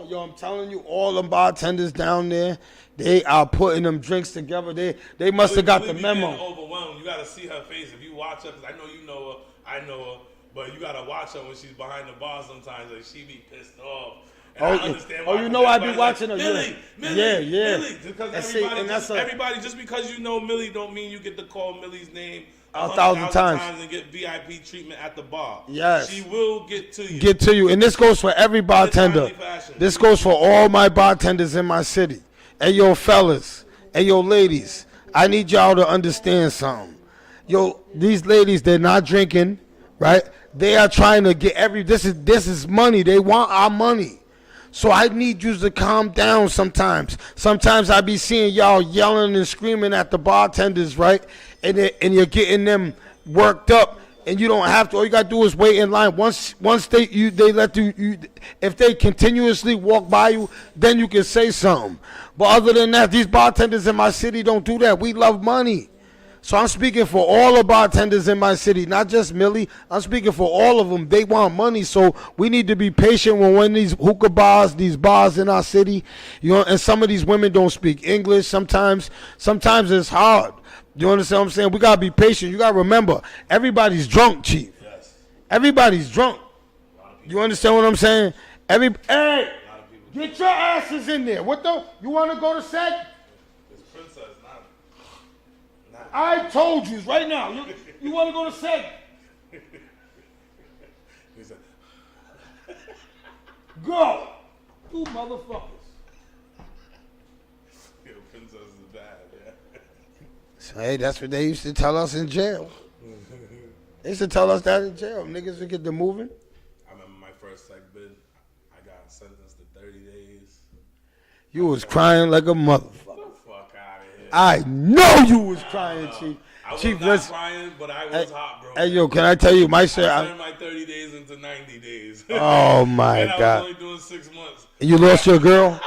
Yo, I'm telling you, all them bartenders down there, they are putting them drinks together. They must have got the Millie be memo. getting overwhelmed. You gotta see her face. If you watch her, because I know you know her, I know her, but you gotta watch her when she's behind the bar sometimes. Like she be pissed off. And I understand why, you know I be everybody's watching like, her. Millie, Yeah. Millie. Because And see, everybody, and that's just because you know Millie don't mean you get to call Millie's name 1,000 times and get VIP treatment at the bar. Yes. She will get to you. Get to you. And this goes for every bartender. timely fashion. This goes for all my bartenders in my city. Hey, yo, fellas. Hey, yo, ladies. I need y'all to understand something. Yo, these ladies, they're not drinking, right? They are trying to get this is money. They want our money. So I need you to calm down sometimes. Sometimes I be seeing y'all yelling and screaming at the bartenders, right? And you're getting them worked up, and you don't have to. All you gotta do is wait in line. Once they let you, if they continuously walk by you, then you can say something. But other than that, these bartenders in my city don't do that. We love money. So I'm speaking for all the bartenders in my city, not just Millie. I'm speaking for all of them. They want money, so we need to be patient when these hookah bars, these bars in our city, you know. And some of these women don't speak English. Sometimes it's hard. You understand what I'm saying? We gotta be patient. You gotta remember, everybody's drunk, Chief. Yes. Everybody's drunk. You understand what I'm saying? Hey, get your asses in there. What the? You want to go to SEG? It's Princess, not. I told you right now. You want to go to SEG? He said, Go. You motherfuckers. yo, Princess is bad, yeah. So, hey, that's what they used to tell us in jail. They used to tell us that in jail. Niggas would get to moving. I remember my first seg bid. I got sentenced to 30 days. You was crying like a motherfucker. Get the fuck out of here. I know you was crying, Chief. I was Chief, not listen. crying, but I was hot, bro. Hey, yo, can I tell you my shit? I turned my 30 days into 90 days. Oh, my and I God. was only doing 6 months. You lost your girl?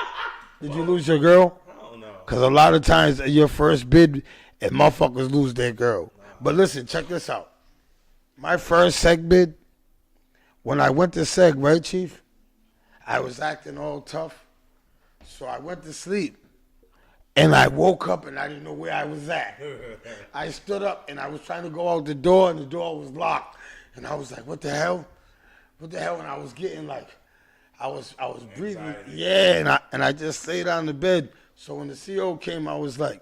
Did you lose your girl? I don't know. Because a lot of times your first bid, and motherfuckers lose their girl. But listen, check this out. My first seg bid, when I went to seg, right, Chief? I was acting all tough. So I went to sleep. And I woke up and I didn't know where I was at. I stood up and I was trying to go out the door and the door was locked. And I was like, what the hell? What the hell? And I was getting like, I was breathing. Anxiety. Yeah, and I just laid on the bed. So when the CO came, I was like,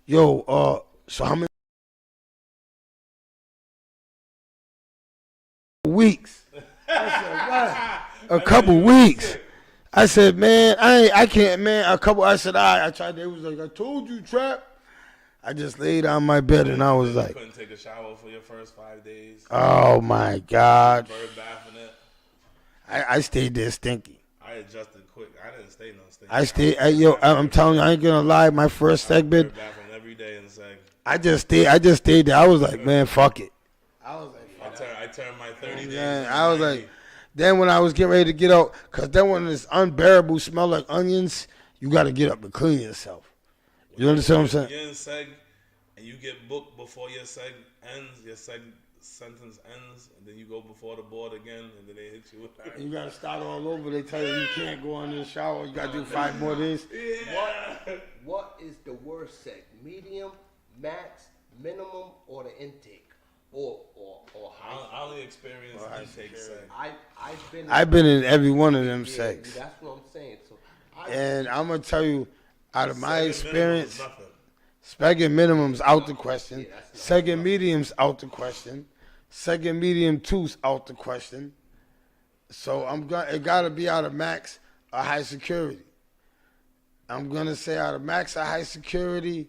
yo, so how many weeks? I said, what? A couple weeks. I said, man, I can't, man. I said, I tried. They was like, I told you, Trap. I just laid on my bed and I was You like, couldn't take a shower for your first 5 days. oh my God. Bird bath in it. I stayed there stinky. I adjusted quick. I didn't stay no stinky. I stayed, I'm telling you, I ain't gonna lie. My first seg bid, Bird bath in every day in seg. I just stayed there. I was like, man, fuck it. I was like, I turned my 30 days. man, into I was 90. like, then when I was getting ready to get out, because then when it's unbearable smell like onions, you got to get up and clean yourself. You understand what I'm saying? You're in seg and you get booked before your seg ends, your seg sentence ends, and then you go before the board again, and then they hit you with You got to start all over. They tell you can't go in the shower. You got to do 5 more days. What is the worst seg? Medium, max, minimum, or the intake? Or high? I only experienced intake seg. I've been in every one of them yeah, segs. That's what I'm saying. So And I'm going to tell you, out of my Second experience, minimum is nothing. second minimum's out the question. Second medium's out the question. Second medium two's out the question. So it got to be out of max or high security. I'm going to say out of max or high security,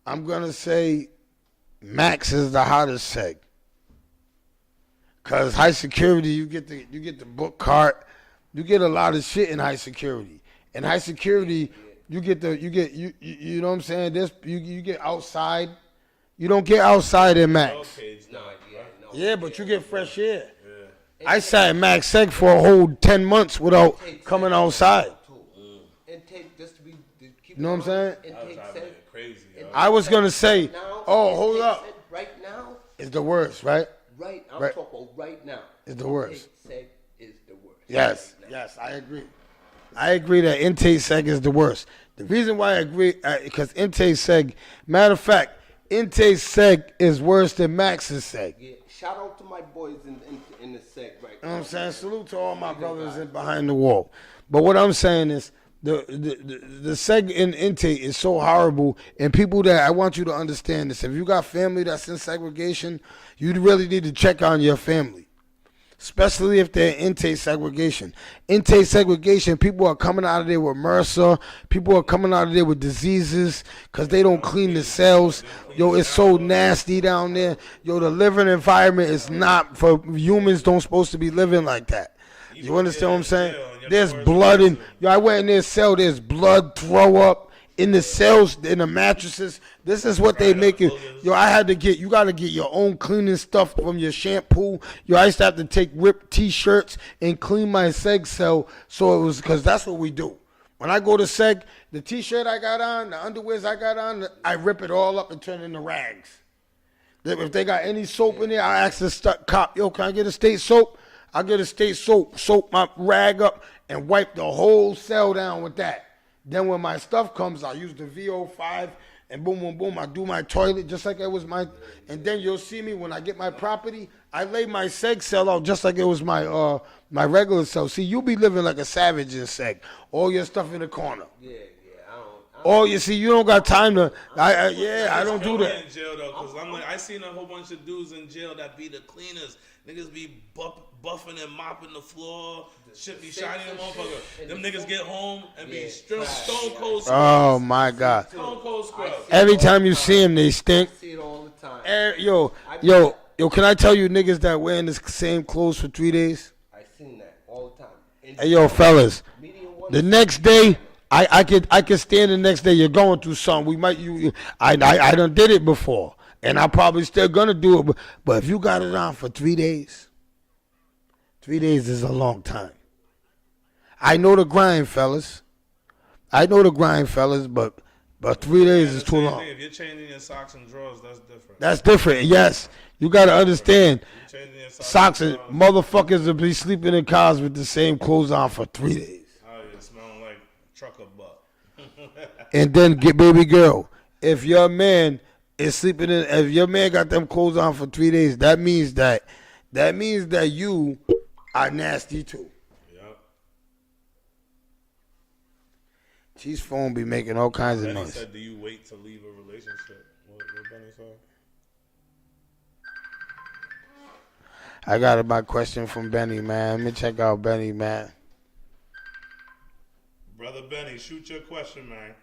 I'm going to say max is the hottest seg. Cause high security, you get the book cart, you get a lot of shit in high security. In high security, you know what I'm saying? You get outside. You don't get outside in max. no. Yeah, but you get fresh air. I sat in max seg for a whole 10 months without coming outside. Intake just to keep. You know what I'm saying? I was Intake driving seg. it crazy. Yo. I was gonna say, Now, oh, hold intake up, seg right now. it's the worst, right? I'm Right. talking about right now. It's the worst. Intake seg is the worst. Yes, Right now. yes, I agree. I agree that intake seg is the worst. The reason why I agree, because intake seg, matter of fact, intake seg is worse than max's seg. Yeah. Shout out to my boys in the seg right You know what now. I'm saying? Salute to all my brothers in behind the wall. But what I'm saying is the seg in intake is so horrible, and people that I want you to understand this. If you got family that's in segregation, you really need to check on your family. especially if they're intake segregation. Intake segregation, people are coming out of there with MRSA. People are coming out of there with diseases because they don't clean the cells. Yo, it's so nasty down there. Yo, the living environment is not for humans. Don't supposed to be living like that. You understand what I'm saying? There's blood in. Yo, I went in their cell. There's blood, throw up in the cells, in the mattresses. This is what they make it. Yo, I had to get. You got to get your own cleaning stuff from your shampoo. Yo, I used to have to take ripped T-shirts and clean my seg cell. So it was because that's what we do. When I go to seg, the T-shirt I got on, the underwears I got on, I rip it all up and turn it into rags. If they got any soap in there, I ask the cop, yo, can I get a state soap? I get a state soap my rag up and wipe the whole cell down with that. Then when my stuff comes, I use the VO5 and boom, boom, boom. I do my toilet just like it was my, and then you'll see me when I get my property, I lay my seg cell out just like it was my my regular cell. See, you be living like a savage in seg. All your stuff in the corner. Yeah, I don't. Oh, you see, you don't got time to, I don't do that. In jail though, cause I'm like, I seen a whole bunch of dudes in jail that be the cleaners. Niggas be buffing and mopping the floor. Shit be shiny in the motherfucker. Them niggas get home and be stone cold scrubs. Oh my God. Stone cold scrubs. Every time you see them, they stink. I see it all the time. Yo, can I tell you niggas that wearing the same clothes for 3 days? I seen that all the time. Hey, yo, fellas, Medium one- the next day, I could stand the next day. You're going through something. I done did it before, and I probably still gonna do it. But if you got it on for 3 days, 3 days is a long time. I know the grind, fellas. But 3 days is too long. If you're changing your socks and drawers, that's different. That's different. Yes, you gotta understand. You're changing your Socks and motherfuckers will be sleeping in cars with the same clothes on for 3 days. Oh, you're smelling like trucker butt. And then get baby girl. If your man is sleeping in, if your man got them clothes on for 3 days, that means that you are nasty too. Yep. G's phone be making all kinds of Benny noise. said, "Do you wait to leave a relationship?" What Benny said? I got my question from Benny, man. Let me check out Benny, man. Brother Benny, shoot your question, man.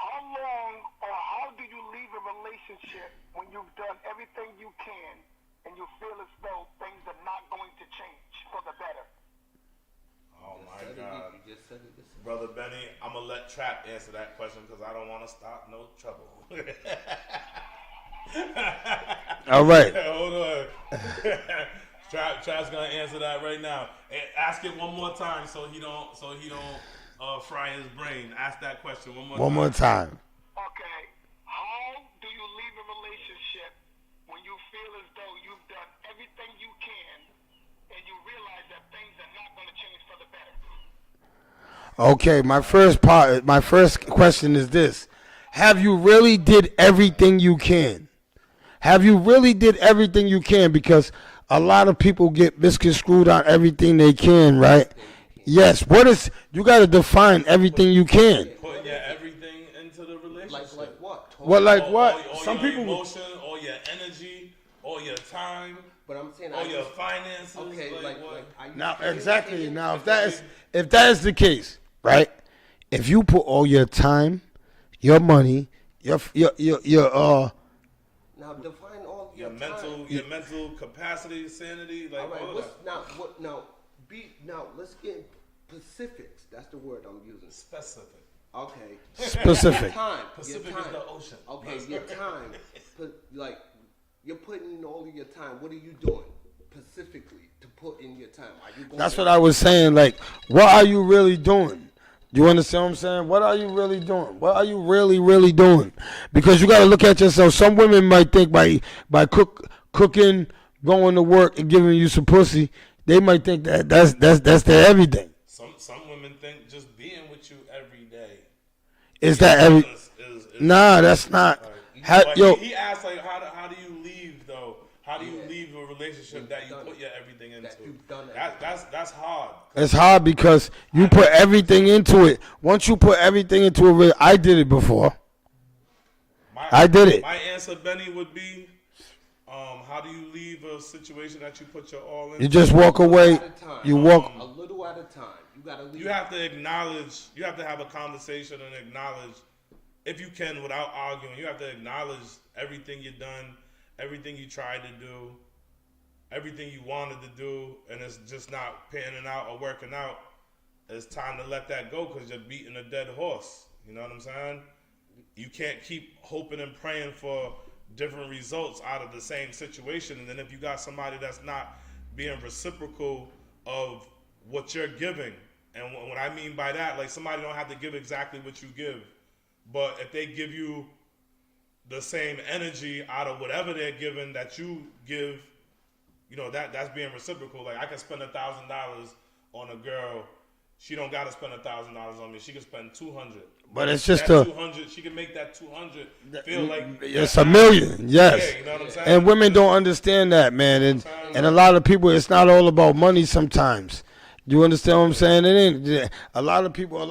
How long or how do you leave a relationship when you've done everything you can and you feel as though things are not going to change for the better? Oh my Said it, God. you just said it. Brother Benny, I'm going to let Trap answer that question because I don't want to start no trouble. All right. Hold on. Trap's going to answer that right now. And ask it one more time so he don't fry his brain. Ask that question one more time. One more time. Okay. How do you leave a relationship when you feel as though you've done everything you can and you realize that things are not going to change for the better? Okay, my first question is this. Have you really did everything you can? Have you really did everything you can? Because a lot of people get misconstrued on everything they can, right? Yes. You got to define everything you can. Put everything into the relationship. Like what? What, like what? All Some your people. emotion, all your energy, all your time, But I'm saying all your finances. okay, what? I used Now, to- exactly. Now, if that is the case, right? If you put all your time, your money, your Now define all your time. mental capacity, sanity, like All right, all of that. now let's get specifics. That's the word I'm using. Specific. Okay. specific. Your time. Pacific your time. is the ocean. Okay, your time. Like you're putting in all of your time. What are you doing specifically to put in your time? Are you going? That's what I was saying. Like, what are you really doing? You understand what I'm saying? What are you really doing? What are you really doing? Because you got to look at yourself. Some women might think by cooking, going to work, and giving you some pussy, they might think that's their everything. Some women think just being with you every day. Is that every? is Nah, that's not. But Yo, he asked like, how do you leave though? How do you leave a relationship that you put your everything into? you've done That's hard. it's hard because you put everything into it. Once you put everything into it, I did it before. I did it. My answer, Benny, would be How do you leave a situation that you put your all in? You just walk away. At a time. You walk. A little at a time. You gotta leave. You have to acknowledge. You have to have a conversation and acknowledge, if you can, without arguing. You have to acknowledge everything you've done, everything you tried to do, everything you wanted to do, and it's just not panning out or working out. It's time to let that go because you're beating a dead horse. You know what I'm saying? You can't keep hoping and praying for different results out of the same situation. And then if you got somebody that's not being reciprocal of what you're giving, and what I mean by that, like somebody don't have to give exactly what you give, but if they give you the same energy out of whatever they're giving that you give, you know, that's being reciprocal. Like I can spend $1,000 on a girl. She don't gotta spend $1,000 on me. She can spend $200. But it's just that a. 200. She can make that 200 feel like It's a million. Yes. Yeah, you know what I'm saying? And women don't understand that, man. And a lot of people, it's not all about money sometimes. You understand what I'm saying? It ain't. A lot of people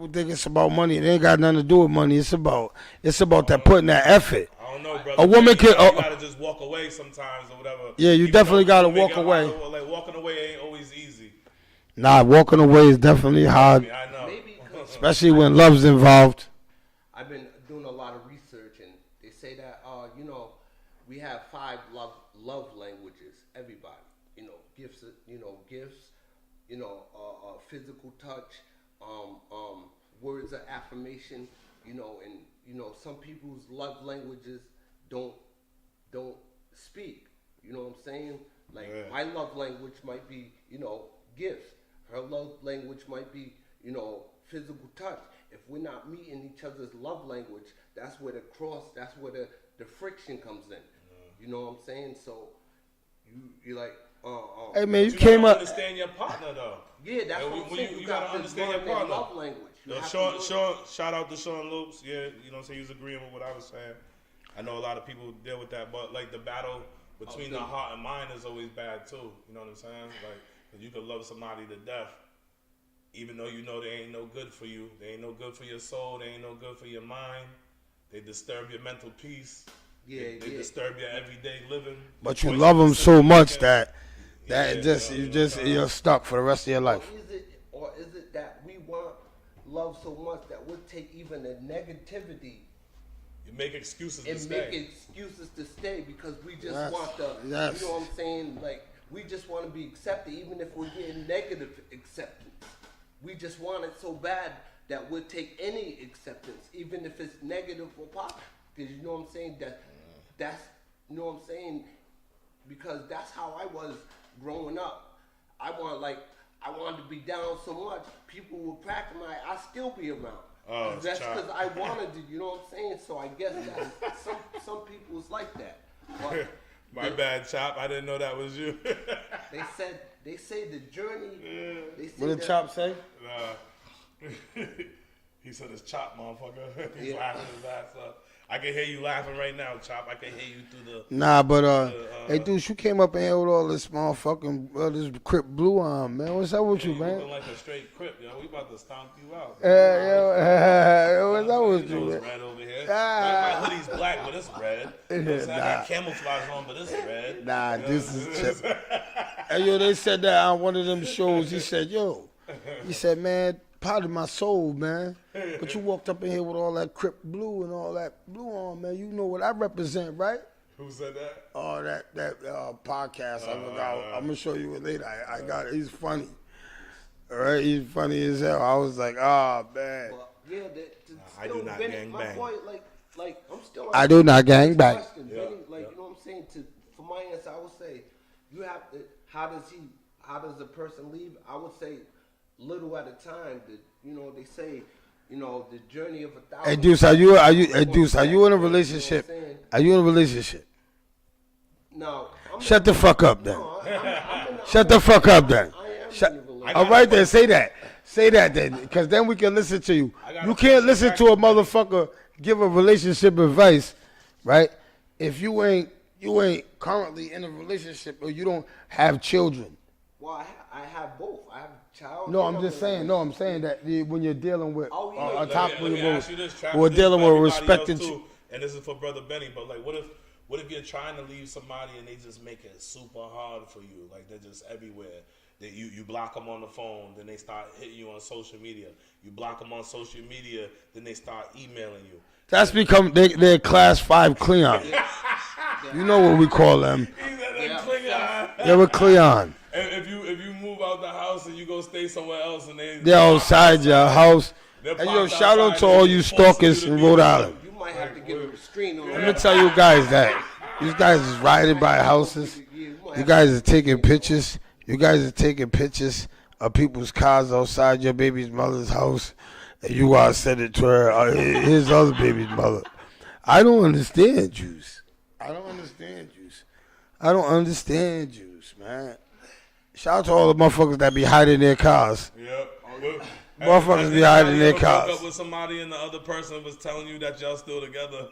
think it's about money. It ain't got nothing to do with money. It's about that putting that effort. I don't know, brother. A woman can. You gotta just walk away sometimes or whatever. Yeah, you Even definitely though gotta you make walk it away. hard, like walking away ain't always easy. Nah, walking away is definitely hard, I know. Maybe 'cause especially when love's involved. I've been doing a lot of research, and they say that you know, we have 5 love languages. Everybody, you know, gifts, you know, physical touch, words of affirmation, you know, and you know, some people's love languages don't speak. You know what I'm saying? Like my love language might be, you know, gifts. Her love language might be, you know, physical touch. If we're not meeting each other's love language, that's where that's where the friction comes in. You know what I'm saying? So you like, Hey man, you You came gotta up. understand your partner though. yeah, that's And what I'm when saying. you got gotta to understand learn your their partner. love language. You have to Sean, learn- shout out to Sean Lopes. Yeah, you know what I'm saying? He was agreeing with what I was saying. I know a lot of people deal with that, but like the battle between the heart and mind is always bad too. You know what I'm saying? Like, 'cause you could love somebody to death, even though you know they ain't no good for you. They ain't no good for your soul. They ain't no good for your mind. They disturb your mental peace. Yeah, They disturb your everyday living. But you Choices love them and so much decisions. that Yeah, you're stuck for the rest of your life. Or is it that we want love so much that we'll take even the negativity You make excuses to and stay. make excuses to stay because we just Yes, want the, yes. you know what I'm saying? Like, we just want to be accepted even if we're getting negative acceptance. We just want it so bad that we'll take any acceptance, even if it's negative or positive. Because you know what I'm saying? That's, you know what I'm saying? Because that's how I was growing up. I wanted to be down so much, people would crack my, I still be around. Oh, it's That's Chop. because I wanted to, you know what I'm saying? So I guess that's, some people is like that. But My bad, Chop. I didn't know that was you. they say the journey. They say What did that- Chop say? He said it's Chop, motherfucker. He's Yeah. laughing his ass up. I can hear you laughing right now, Chop. I can hear you through the. Nah, but hey, dude, you came up in here with all this motherfucking this Crip Blue on, man. What's up with you, You man? looking like a straight crip, yo. We about to stomp you out. Yo, what's up with You know you, it's man? red over here. Ah. My hoodie's black, but it's red. You know what I'm saying? I got camouflage on, but it's red. Nah, You know this what I'm is saying? Hey, yo, they said that on one of them shows. He said, man, part of my soul, man. But you walked up in here with all that Crip Blue and all that blue on, man. You know what I represent, right? Who said that? Oh, that podcast. I'm gonna show you it later. I got it. He's funny. All right, he's funny as hell. I was like, oh man. But yeah, I do not gang my bang. boy, like I'm still. I do not gang bang. Question, Benny, like you know what I'm saying. For my answer, I would say you have to. How does a person leave? I would say little at a time. You know, they say, you know, the journey of 1,000. Hey Deuce, are you in a relationship? You know what I'm saying? Are you in a relationship? No. Shut the fuck up then. I'm Shut the fuck up then. I am Shut, in a relationship. all right then, say that. Say that then, because then we can listen to you. You can't listen to a motherfucker give a relationship advice, right? If you ain't currently in a relationship or you don't have children. Well, I have both. I have a child. No, and I'm just saying. No, I'm saying that when you're dealing with Oh, yeah. a top Let me ask you this, Travis. we're This is dealing for with everybody respecting. else, too, and this is for Brother Benny. But like, what What if you're trying to leave somebody and they just make it super hard for you? Like they're just everywhere. That you block them on the phone, then they start hitting you on social media. You block them on social media, then they start emailing you. That's become they're class 5 Cleon. You know what we call them? They were Cleon. If you move out the house and you go stay somewhere else and They're outside your house. they're And yo, popped shout out outside to and all they you forcing stalkers you to in be Rhode with Island. them. You might have to get a restraint on Let me tell you guys that. These guys is riding by houses. You guys are taking pictures. You guys are taking pictures of people's cars outside your baby's mother's house. And you are send it to her, his other baby's mother. I don't understand Juice. I don't understand Juice, man. Shout out to all the motherfuckers that be hiding their cars. Yep. Motherfuckers be hiding their cars. Broke up with somebody and the other person was telling you that y'all still together.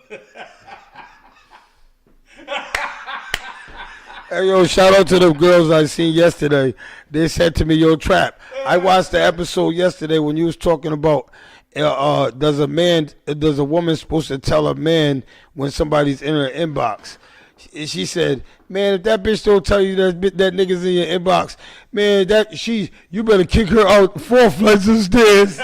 Hey, yo, shout out to the girls I seen yesterday. They said to me, yo, Trap, I watched the episode yesterday when you was talking about does a woman supposed to tell a man when somebody's in her inbox? She said, man, if that bitch don't tell you that nigga's in your inbox, man, you better kick her out 4 flights of stairs.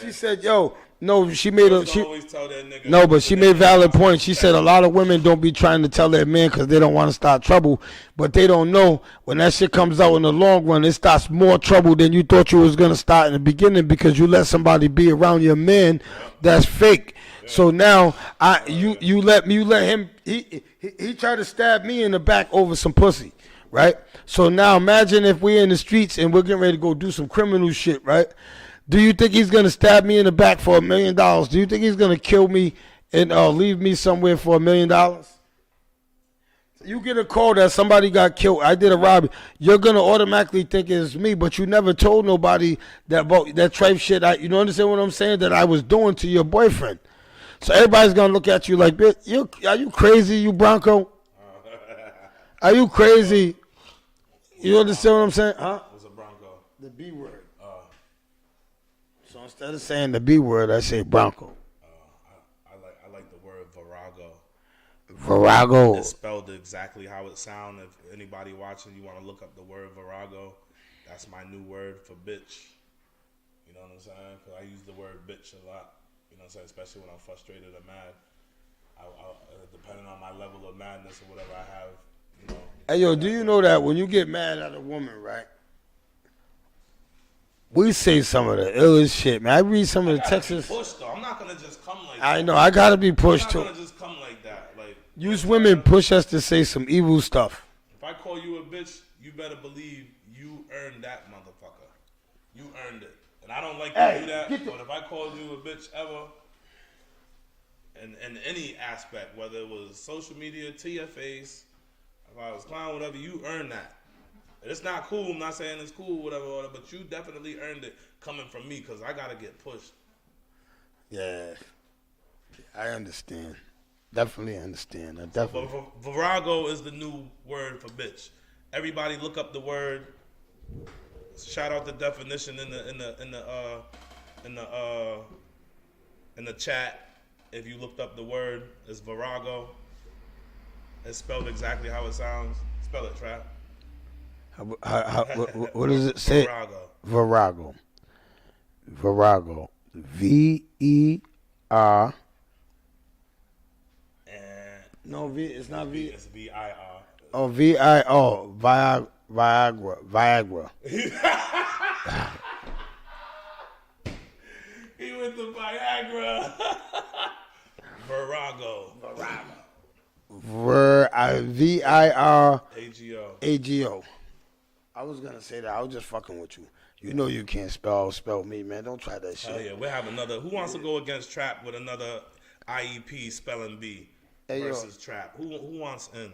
She said, yo, no, she made a she made valid points. She said a lot of women don't be trying to tell their man because they don't want to start trouble, but they don't know when that shit comes out in the long run, it starts more trouble than you thought you was gonna start in the beginning because you let somebody be around your man that's fake. So now you let him he tried to stab me in the back over some pussy, right? So now imagine if we're in the streets and we're getting ready to go do some criminal shit, right? Do you think he's gonna stab me in the back for $1 million? Do you think he's gonna kill me and leave me somewhere for $1 million? You get a call that somebody got killed. I did a robbery. You're gonna automatically think it's me, but you never told nobody that tripe shit. You don't understand what I'm saying? That I was doing to your boyfriend. So everybody's gonna look at you like, bitch, are you crazy, you Bronco? Are you crazy? You understand what I'm saying? Huh? What's a Bronco? The B word. So instead of saying the B word, I say Bronco. I like the word virago. Virago. It's spelled exactly how it sounds. If anybody watching, you want to look up the word virago, that's my new word for bitch. You know what I'm saying? Because I use the word bitch a lot. You know what I'm saying? Especially when I'm frustrated or mad. Depending on my level of madness or whatever I have, you know. Hey, yo, do you know that when you get mad at a woman, right? We say some of the illest shit, man. I read some of the texts. Pushed though. I'm not gonna just come like that. I know, I gotta be pushed I'm too. not gonna just come like that. Like Use women push us to say some evil stuff. if I call you a bitch, you better believe you earned that motherfucker. You earned it. And I don't like to do that, but if I called you a bitch ever, in any aspect, whether it was social media, to your face, if I was clown, whatever, you earned that. It's not cool. I'm not saying it's cool, whatever, but you definitely earned it coming from me because I gotta get pushed. Yeah, I understand. Definitely understand. But virago is the new word for bitch. Everybody look up the word. Shout out the definition in the chat. If you looked up the word, it's virago. It's spelled exactly how it sounds. Spell it, Trap. What does it say? Virago. Virago. V-E-R. No, it's not V. It's V-I-R. Oh, V-I-O. Viagra. He went to Viagra. Virago. V-I-R. A-G-O. A-G-O. I was gonna say that. I was just fucking with you. You know you can't spell me, man. Don't try that shit. Oh yeah, we'll have another. Who wants to go against Trap with another IEP spelling bee versus Trap? Who wants in?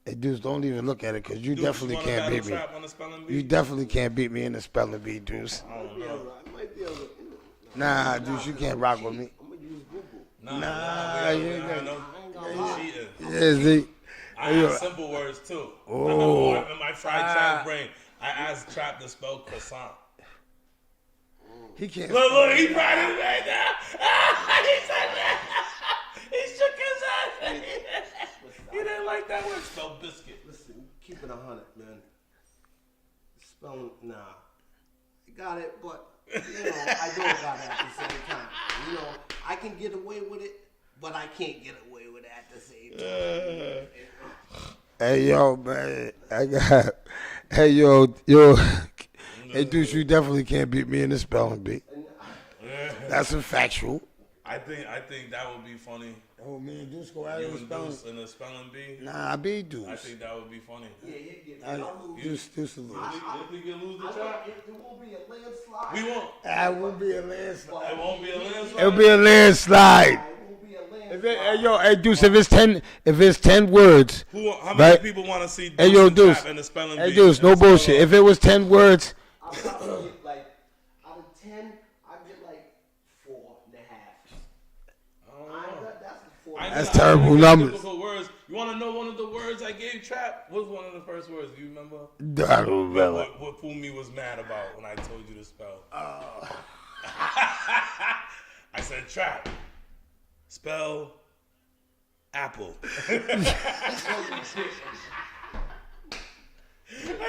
Hey, dudes, don't even look at it because you definitely can't beat me. Trap on the spelling bee? You definitely can't beat me in the spelling bee, dudes. I don't know. Nah, dudes, you can't rock with me. I'm gonna use Google. Nah, you you ain't ain't got- no cheating. Yeah, see. I have simple words too. Oh. In my fried trap brain, I asked Trap to spell croissant. He can't. Look, he brought it right now. He said that. He shook his head. it like that? Where it's spelled biscuit. Listen, keep it 100, man. Spelling, nah. I got it, but, you know, I don't got it at the same time. You know, I can get away with it, but I can't get away with it at the same time. Hey, yo, man. Hey, yo. Hey, dude, you definitely can't beat me in the spelling bee. That's a factual. I think that would be funny. Oh, man, Deuce go out You in the and spelling. Deuce in a spelling bee. Nah, I beat Deuce. I think that would be funny. Deuce a lose. If we can lose the trap, It won't be a landslide. we won't. It won't be a landslide. It won't be a landslide. It'll be a landslide. It won't be a landslide. Hey, yo, hey, Deuce, if it's 10 words. How many Right. people want to see Deuce Hey, yo, and Deuce. Trap in the spelling Hey, bee? Deuce, no and spell bullshit. out? If it was 10 words, I'll probably get like, out of 10, I'd get like 4.5. That's the 4. That's I terrible give numbers. difficult words. You want to know one of the words I gave Trap? What was one of the first words? Do you remember? I don't remember. What Fumi was mad about when I told you to spell? I said Trap. Spell apple. I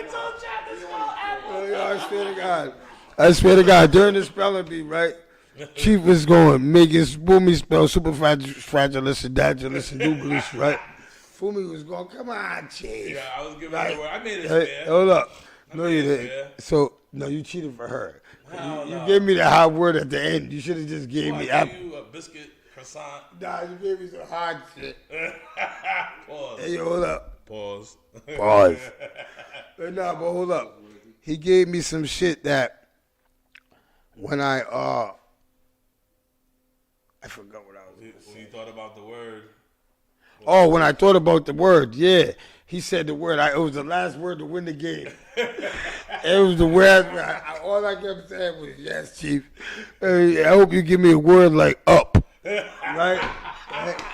told Trap to spell apple. Oh, yo, I swear to God, during the spelling bee, right? Chief was going, make it Fumi spell superfragilicidagilicidubulus, right? Fumi was going, come on, Chief. Yeah, I was giving Right. her the word. I made it Hey, fair. hold up. No, made you it didn't. fair. So, no, you cheated for her. Hell You no. gave me the hard word at the end. You should have just gave I me gave apple. you a biscuit croissant. Nah, you gave me some hard shit. Pause. Hey, yo, hold up. Pause. Pause. But nah, but hold up. He gave me some shit that when I forgot what I was. When you thought about the word, Oh, when I thought about the word, yeah. He said the word. It was the last word to win the game. It was the word. All I kept saying was, yes, Chief. Hey, I hope you give me a word like up. Right?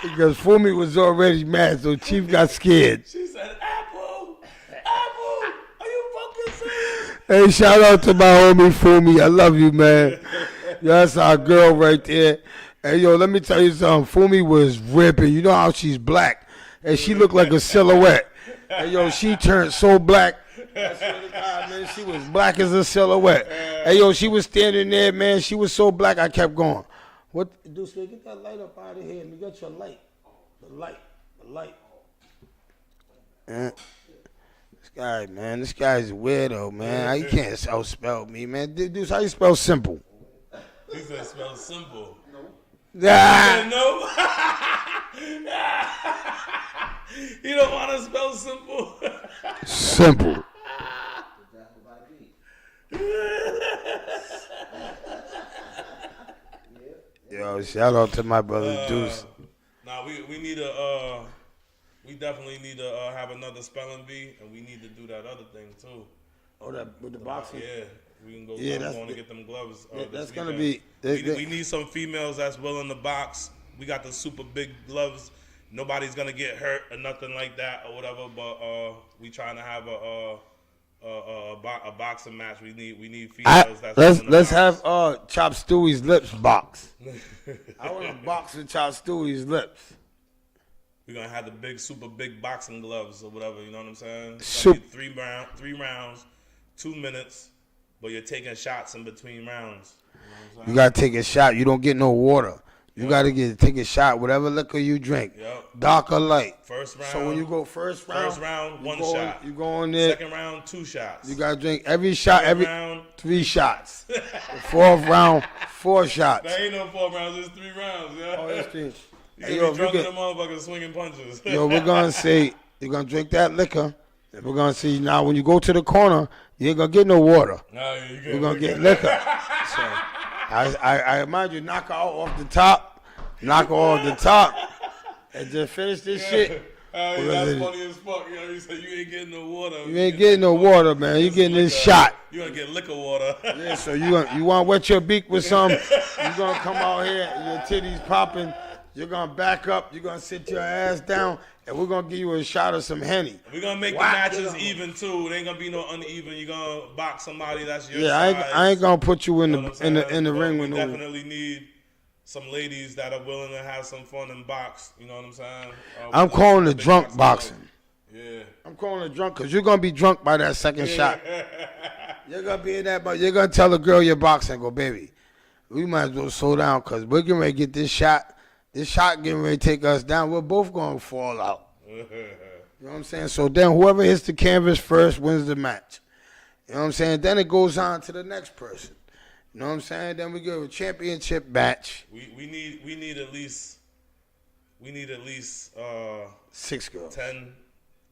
Because Fumi was already mad, so Chief got scared. she said, "Apple, apple, are you fucking serious?" Hey, shout out to my homie Fumi. I love you, man. Yo, that's our girl right there. Hey, yo, let me tell you something. Fumi was ripping. You know how she's black. And she looked like a silhouette. Hey, yo, she turned so black. I swear to God, man, she was black as a silhouette. Hey, yo, she was standing there, man. She was so black, I kept going. What? Deuce, get that light up out of here. You got your light. The light. This guy, man, this guy's a weirdo, man. He can't outspell me, man. Deuce, how you spell simple? He said, "Spell simple." Ah. No. You don't want to spell simple. Simple. Yo, shout out to my brother Deuce. Nah, we definitely need to have another spelling bee, and we need to do that other thing too. Oh, that with the boxing. Yeah, we can go. Yeah, I'm that's- going to get them gloves. that's this gonna weekend. be- We need some females that's willing to box. We got the super big gloves. Nobody's gonna get hurt or nothing like that or whatever. But we trying to have a boxing match. We need females that's willing to Let's box. have Chop Stewie's lips box. I want to box with Chop Stewie's lips. We're gonna have the super big boxing gloves or whatever. You know what I'm saying? It's Sup- gonna be three rounds, 2 minutes, but you're taking shots in between rounds. You know what I'm saying? You gotta take a shot. You don't get no water. You gotta take a shot. Whatever liquor you drink, Yep. dark or light. First round. So when you go first round, round, you one go shot. You go in there. Second round, 2 shots. You gotta drink every shot. Third Every round. 3 shots. The fourth round, 4 shots. There ain't no 4 rounds. It's 3 rounds. Yeah. Oh, that's true. You Hey, gonna yo, be if drunk you in the get- motherfucker swinging punches. Yo, we're gonna say you're gonna drink that liquor, and we're gonna see now when you go to the corner, you ain't gonna get no water. Nah, you You're gonna get liquor. So I remind you, knock her out off the top, and just finish this shit. That's Because funny as fuck. You know, you said you ain't getting no water. You ain't getting no water, man. You getting this shot. You gonna get liquor water. Yeah, so you want to wet your beak with some. You're gonna come out here, your titties popping. You're gonna back up. You're gonna sit your ass down, and we're gonna give you a shot of some Henny. We're gonna make Whack the it matches up. even too. It ain't gonna be no uneven. You're gonna box somebody that's your Yeah, size. I ain't gonna put you in You know what I'm the saying? ring with We no. definitely need some ladies that are willing to have some fun and box. You know what I'm saying? I'm calling it big drunk boxing. Yeah. I'm calling it drunk because you're going to be drunk by that second shot. You're going to be in that, but you're going to tell the girl you're boxing, go, baby, we might as well slow down because we're getting ready to get this shot. This shot getting ready to take us down. We're both going to fall out. You know what I'm saying? So then whoever hits the canvas first wins the match. You know what I'm saying? Then it goes on to the next person. You know what I'm saying? Then we go a championship match. We need at least 6 girls. 10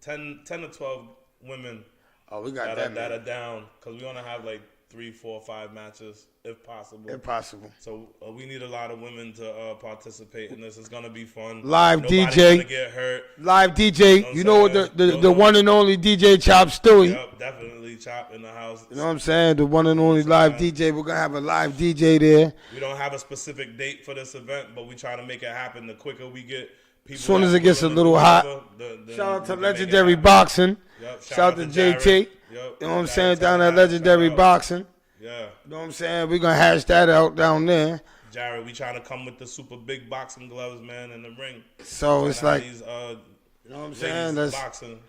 to 12 women Oh, we got that are down, because we want to have like 3, 4, 5 matches if possible. If possible. So we need a lot of women to participate in this. It's gonna be fun. Live Nobody's DJ. gonna get hurt. Live DJ. You know what the one and only DJ Chop Stewie. Yep, definitely Chop in the house. You know what I'm saying? The one and only live DJ. We're going to have a live DJ there. We don't have a specific date for this event, but we try to make it happen. The quicker we get people. As soon as that's it gets a willing to little do hot. whatever, Shout out to we can make it Legendary happen. Boxing. Yep, Shout out to Jared. JT. Yep. You know what I'm Shout saying? out to Down at Jared. Legendary Shout out. Boxing. Yeah. You know what I'm saying? We're going to hash that out down there. Jared, we trying to come with the super big boxing gloves, man, in the ring. So it's like, These, you know what I'm ladies saying? That's, boxing.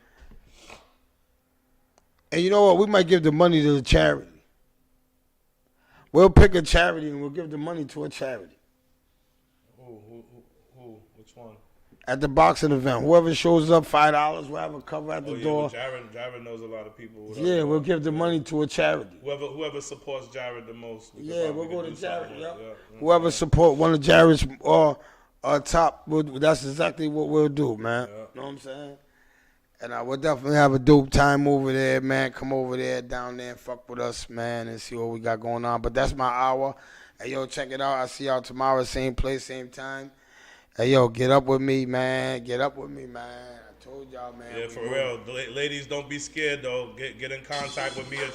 and you know what? We might give the money to the charity. We'll pick a charity and we'll give the money to a charity. Who? Which one? At the boxing event. Whoever shows up, $5, we'll have a cover at the Yeah, door. well, Jared knows a lot of people. Yeah, we'll give the money to a charity. Whoever supports Jared the most. Yeah, we'll go to Jared. Jared. Yep. Whoever support one of Jared's top, that's exactly what we'll do, man. Yeah. You know what I'm saying? And I will definitely have a dope time over there, man. Come over there, down there, and fuck with us, man, and see what we got going on. But that's my hour. Hey, yo, check it out. I'll see y'all tomorrow, same place, same time. Hey, yo, get up with me, man. Get up with me, man. I told y'all, man. Yeah, for real. Ladies, don't be scared, though. Get in contact with me or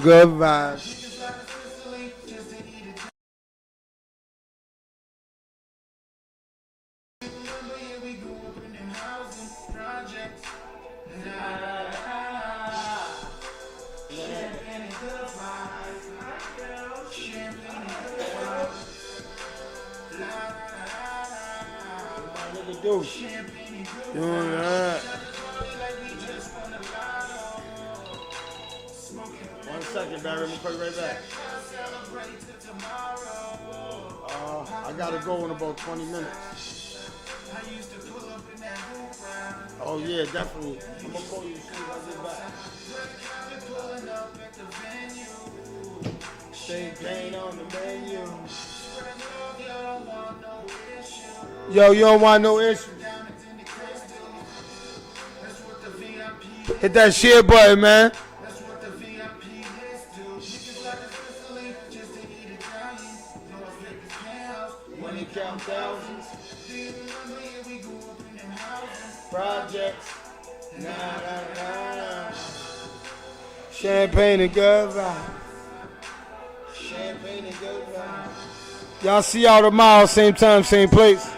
Good vibes. Doing that. 1 second, Barry. I'm gonna call you right back. I gotta go in about 20 minutes. Oh yeah, definitely. I'm gonna call you as soon as I get back. Champagne on the menu. Yo, you don't want no issue. Hit that share button, man. Money count thousands. Projects. Nah. Champagne and good vibe. Champagne and good vibe. Y'all see y'all tomorrow, same time, same place.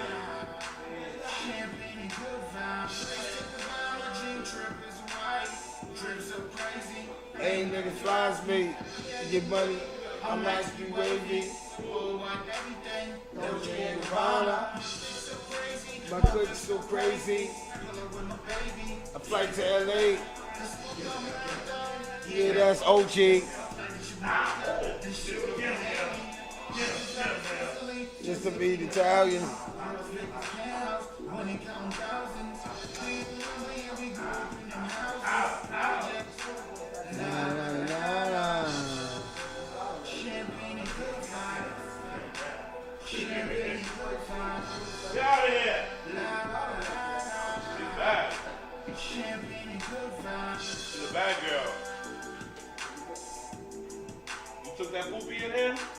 Hey, nigga, flies me. You get money. I'm actually wavy. Don't change Gabbana. My cook's so crazy. A flight to LA. Yeah, that's OG. Just to be Italian. Get out of here. She's back. She's a bad girl. You took that poopy in here?